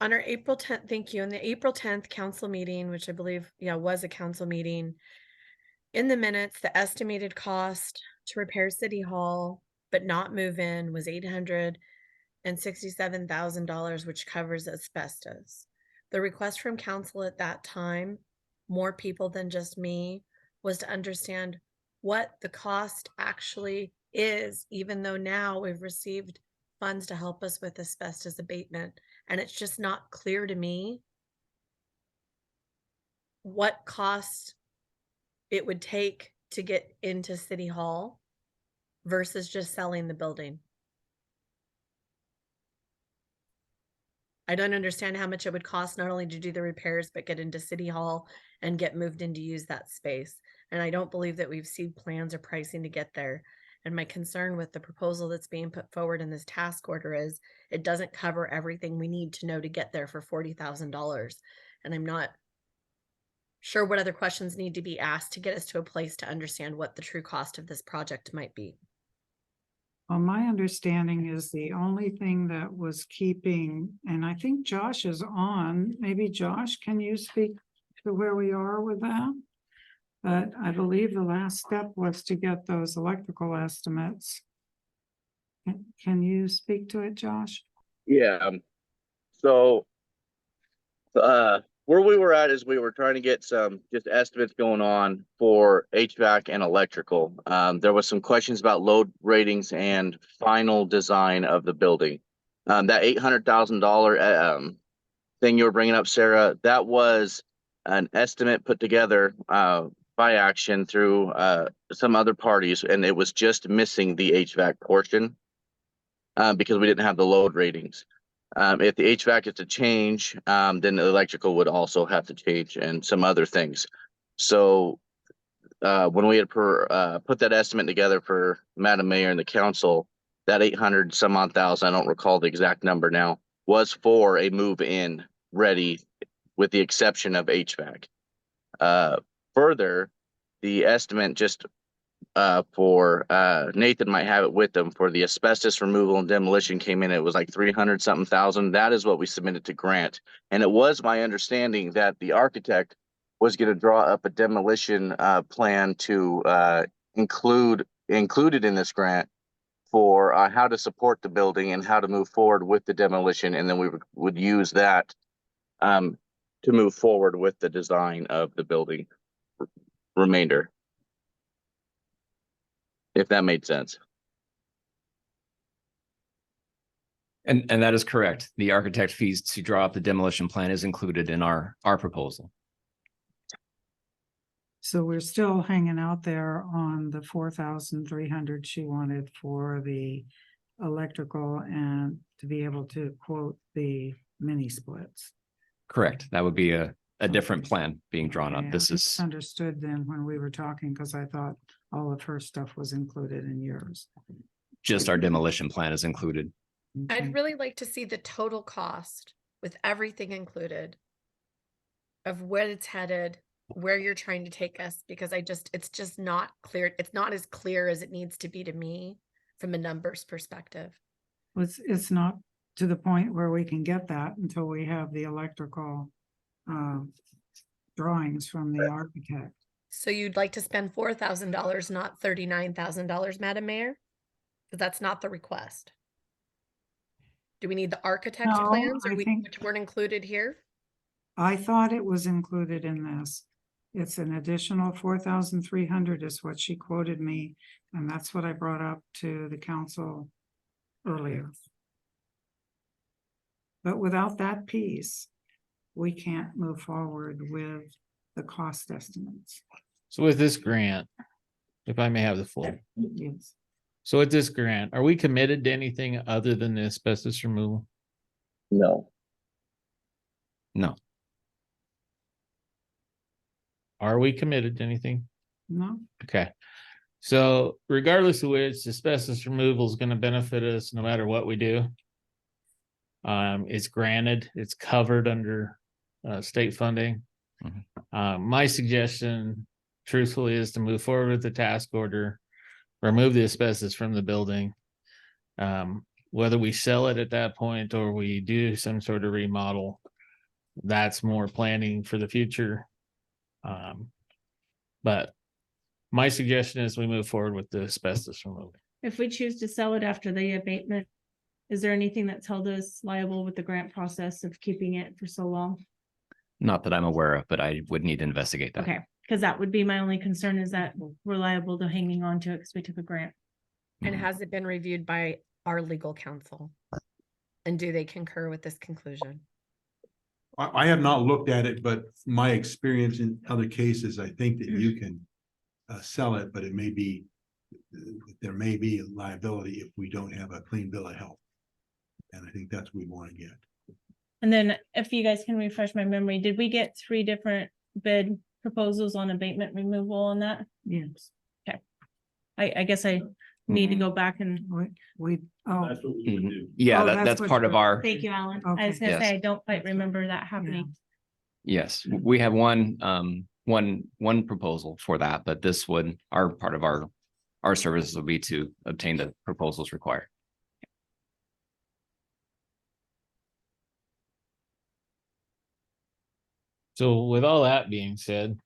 [SPEAKER 4] on our April 10th, thank you, on the April 10th council meeting, which I believe, yeah, was a council meeting. In the minutes, the estimated cost to repair City Hall, but not move in, was $867,000, which covers asbestos. The request from council at that time, more people than just me, was to understand what the cost actually is, even though now we've received funds to help us with asbestos abatement. And it's just not clear to me what cost it would take to get into City Hall versus just selling the building. I don't understand how much it would cost not only to do the repairs, but get into City Hall and get moved in to use that space. And I don't believe that we've seen plans or pricing to get there. And my concern with the proposal that's being put forward in this task order is it doesn't cover everything we need to know to get there for $40,000. And I'm not sure what other questions need to be asked to get us to a place to understand what the true cost of this project might be.
[SPEAKER 1] Well, my understanding is the only thing that was keeping, and I think Josh is on, maybe Josh, can you speak to where we are with that? But I believe the last step was to get those electrical estimates. Can you speak to it, Josh?
[SPEAKER 16] Yeah. So, where we were at is we were trying to get some just estimates going on for HVAC and electrical. There was some questions about load ratings and final design of the building. That $800,000 thing you were bringing up, Sarah, that was an estimate put together by Action through some other parties, and it was just missing the HVAC portion because we didn't have the load ratings. If the HVAC is to change, then the electrical would also have to change and some other things. So when we had put that estimate together for Madam Mayor and the council, that 800 some odd thousand, I don't recall the exact number now, was for a move in ready with the exception of HVAC. Further, the estimate just for Nathan might have it with them for the asbestos removal and demolition came in. It was like 300 something thousand. That is what we submitted to Grant. And it was my understanding that the architect was going to draw up a demolition plan to included in this grant for how to support the building and how to move forward with the demolition. And then we would use that to move forward with the design of the building remainder. If that made sense.
[SPEAKER 15] and that is correct. The architect fees to draw up the demolition plan is included in our proposal.
[SPEAKER 1] So we're still hanging out there on the 4,300 she wanted for the electrical and to be able to quote the mini splits.
[SPEAKER 15] Correct. That would be a different plan being drawn up.
[SPEAKER 1] Yeah,
[SPEAKER 15] This is
[SPEAKER 1] understood then when we were talking, because I thought all of her stuff was included in yours.
[SPEAKER 15] just our demolition plan is included.
[SPEAKER 1] Okay.
[SPEAKER 4] I'd really like to see the total cost with everything included of where it's headed, where you're trying to take us, because it's just not clear. It's not as clear as it needs to be to me from a numbers perspective.
[SPEAKER 1] It's not to the point where we can get that until we have the electrical drawings from the architect.
[SPEAKER 4] So you'd like to spend $4,000, not $39,000, Madam Mayor? Because that's not the request. Do we need the architect
[SPEAKER 1] No,
[SPEAKER 4] plans or
[SPEAKER 1] I think-
[SPEAKER 4] which weren't included here?
[SPEAKER 1] I thought it was included in this. It's an additional 4,300 is what she quoted me, and that's what I brought up to the council earlier. But without that piece, we can't move forward with the cost estimates.
[SPEAKER 8] So with this grant, if I may have the floor.
[SPEAKER 1] Yes.
[SPEAKER 8] So with this grant, are we committed to anything other than the asbestos removal?
[SPEAKER 16] No.
[SPEAKER 15] No,
[SPEAKER 8] Are we committed to anything?
[SPEAKER 1] No,
[SPEAKER 8] Okay. So regardless of which, asbestos removal is going to benefit us no matter what we do. It's granted, it's covered under state funding.
[SPEAKER 15] Mhm.
[SPEAKER 8] My suggestion truthfully is to move forward with the task order remove the asbestos from the building. Whether we sell it at that point or we do some sort of remodel, that's more planning for the future. But my suggestion is we move forward with the asbestos removal.
[SPEAKER 3] If we choose to sell it after the abatement, is there anything that's held us liable with the grant process of keeping it for so long?
[SPEAKER 15] Not that I'm aware of, but I would need to investigate that.
[SPEAKER 3] Okay, because that would be my only concern is that we're liable to hanging on to it because we took a grant.
[SPEAKER 4] And has it been reviewed by our legal counsel? And do they concur with this conclusion?
[SPEAKER 17] I have not looked at it, but my experience in other cases, I think that you can sell it, but it may be, there may be liability if we don't have a clean bill of health. And I think that's what we want to get.
[SPEAKER 3] And then if you guys can refresh my memory, did we get 3 different bid proposals on abatement removal on that?
[SPEAKER 1] Yes.
[SPEAKER 3] Okay. I guess I need to go back and.
[SPEAKER 1] We, oh,
[SPEAKER 17] That's what we would do.
[SPEAKER 15] Yeah,
[SPEAKER 1] Oh,
[SPEAKER 15] that's
[SPEAKER 1] that's what
[SPEAKER 15] part of
[SPEAKER 1] you're-
[SPEAKER 15] our,
[SPEAKER 3] Thank you, Alan. I
[SPEAKER 1] Okay.
[SPEAKER 3] was gonna say,
[SPEAKER 15] Yes.
[SPEAKER 3] I don't quite remember that happening.
[SPEAKER 15] yes, we have one proposal for that, but this would, our part of our services will be to obtain the proposals required.
[SPEAKER 8] So with all that being said,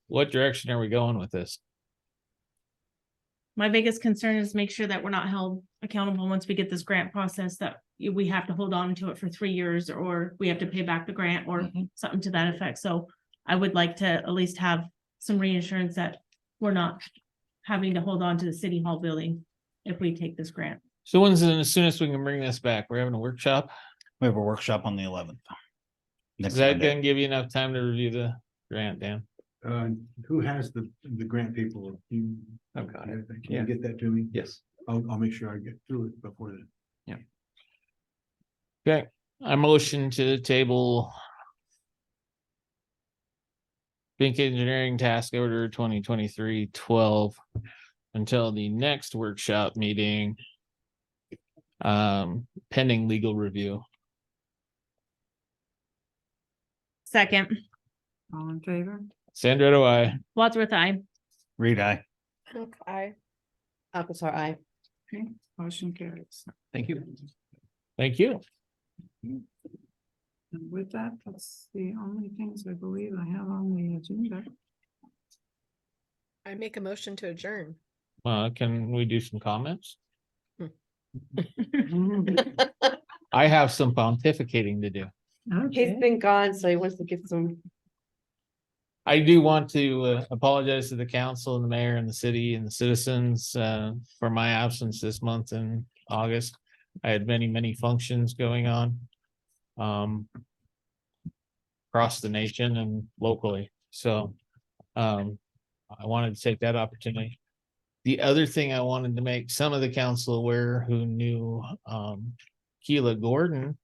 [SPEAKER 8] what direction are we going with this?
[SPEAKER 3] My biggest concern is make sure that we're not held accountable once we get this grant process, that we have to hold on to it for 3 years, or we have to pay back the grant or something to that effect. So I would like to at least have some reinsurance that we're not having to hold on to the city hall building if we take this grant.
[SPEAKER 8] So when's as soon as we can bring this back? We're having a workshop.
[SPEAKER 5] We have a workshop on the 11th.
[SPEAKER 8] Is that gonna give you enough time to review the grant, Dan?
[SPEAKER 17] Who has the grant paperwork?
[SPEAKER 15] I've got it.
[SPEAKER 17] Can
[SPEAKER 15] Yeah.
[SPEAKER 17] you get that to me?
[SPEAKER 15] Yes.
[SPEAKER 17] I'll make sure I get through it before then.
[SPEAKER 8] Okay, I motion to table Bink Engineering Task Order 2023-12 until the next workshop meeting. Pending legal review.
[SPEAKER 3] Second,
[SPEAKER 1] all in favor?
[SPEAKER 8] Sandra, do I?
[SPEAKER 3] Wadsworth, I.
[SPEAKER 5] Reed, aye.
[SPEAKER 4] Okay.
[SPEAKER 9] Alcazar, I.
[SPEAKER 1] Okay, motion carries.
[SPEAKER 15] Thank you.
[SPEAKER 8] Thank you.
[SPEAKER 1] And with that, that's the only things I believe I have on the agenda.
[SPEAKER 4] I make a motion to adjourn.
[SPEAKER 8] Can we do some comments? I have some pontificating to do.
[SPEAKER 9] He's
[SPEAKER 1] Okay,
[SPEAKER 9] been gone, so he wants to get some.
[SPEAKER 8] I do want to apologize to the council and the mayor and the city and the citizens for my absence this month in August. I had many functions going on across the nation and locally. So I wanted to take that opportunity. The other thing I wanted to make some of the council aware who knew Keela Gordon,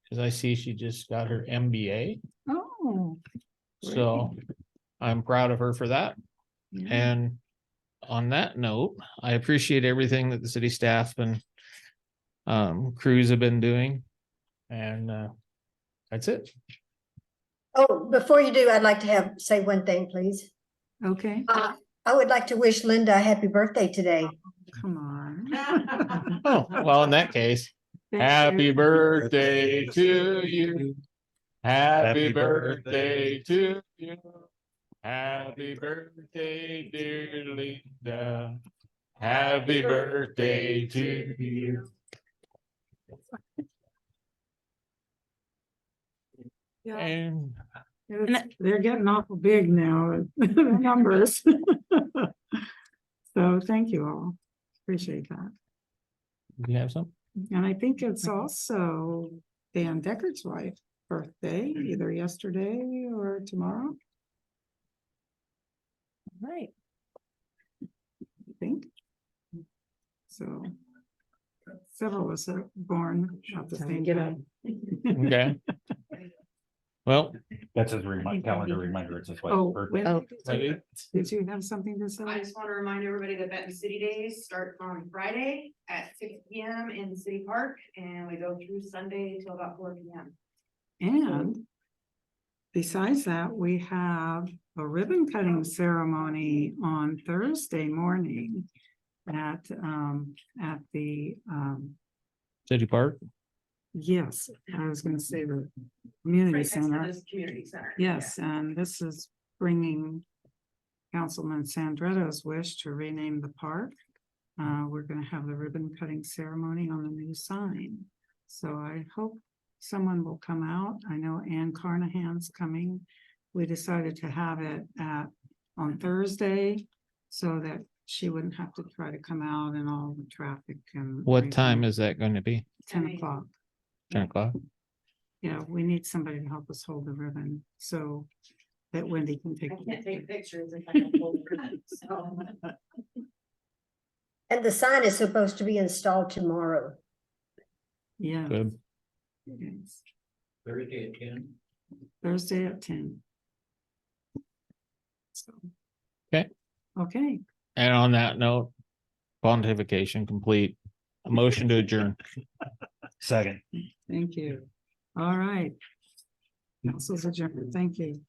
[SPEAKER 8] because I see she just got her MBA.
[SPEAKER 1] oh.
[SPEAKER 8] So I'm proud of her for that.
[SPEAKER 1] Yeah.
[SPEAKER 8] And on that note, I appreciate everything that the city staff and crews have been doing. And that's it.
[SPEAKER 6] Oh, before you do, I'd like to say one thing, please.
[SPEAKER 1] Okay,
[SPEAKER 6] I would like to wish Linda a happy birthday today.
[SPEAKER 1] come on.
[SPEAKER 8] Oh, well, in that case, happy birthday to you. Happy birthday to you. Happy birthday, dear Linda. Happy birthday to you.
[SPEAKER 1] Yeah,
[SPEAKER 8] And
[SPEAKER 1] they're getting awful big now, the numbers. So thank you all. Appreciate that.
[SPEAKER 8] you have some?
[SPEAKER 1] And I think it's also Dan Decker's wife's birthday, either yesterday or tomorrow.
[SPEAKER 3] Right.
[SPEAKER 1] I think. So. Several of us are born at the same
[SPEAKER 9] Get
[SPEAKER 1] time.
[SPEAKER 8] Okay. Well,
[SPEAKER 5] That's his calendar reminder. It's his
[SPEAKER 1] Oh,
[SPEAKER 5] wife's
[SPEAKER 1] when-
[SPEAKER 5] birthday.
[SPEAKER 1] did you have something to say?
[SPEAKER 18] I just want to remind everybody that Benton City Days start on Friday at 6 p.m. in City Park, and we go through Sunday till about 4 p.m.
[SPEAKER 1] And besides that, we have a ribbon cutting ceremony on Thursday morning at the,
[SPEAKER 8] City Park.
[SPEAKER 1] yes, I was gonna say the community
[SPEAKER 18] Right next to
[SPEAKER 1] center.
[SPEAKER 18] this community center.
[SPEAKER 1] Yes, and this is bringing Councilman Sandretto's wish to rename the park. We're gonna have the ribbon cutting ceremony on the new sign. So I hope someone will come out. I know Ann Carnahan's coming. We decided to have it on Thursday so that she wouldn't have to try to come out and all the traffic and.
[SPEAKER 8] What time is that going to be?
[SPEAKER 1] 10 o'clock.
[SPEAKER 8] 10 o'clock?
[SPEAKER 1] Yeah, we need somebody to help us hold the ribbon so that Wendy can take.
[SPEAKER 18] I can't take pictures if I don't hold it. So.
[SPEAKER 6] And the sign is supposed to be installed tomorrow.
[SPEAKER 1] Yeah.
[SPEAKER 8] Good.
[SPEAKER 1] Yes.
[SPEAKER 2] Thursday again.
[SPEAKER 1] Thursday at 10. So.
[SPEAKER 8] Okay.
[SPEAKER 1] Okay,
[SPEAKER 8] And on that note, pontification complete. A motion to adjourn.
[SPEAKER 5] Second.
[SPEAKER 1] thank you. All right. Council's adjourned. Thank you.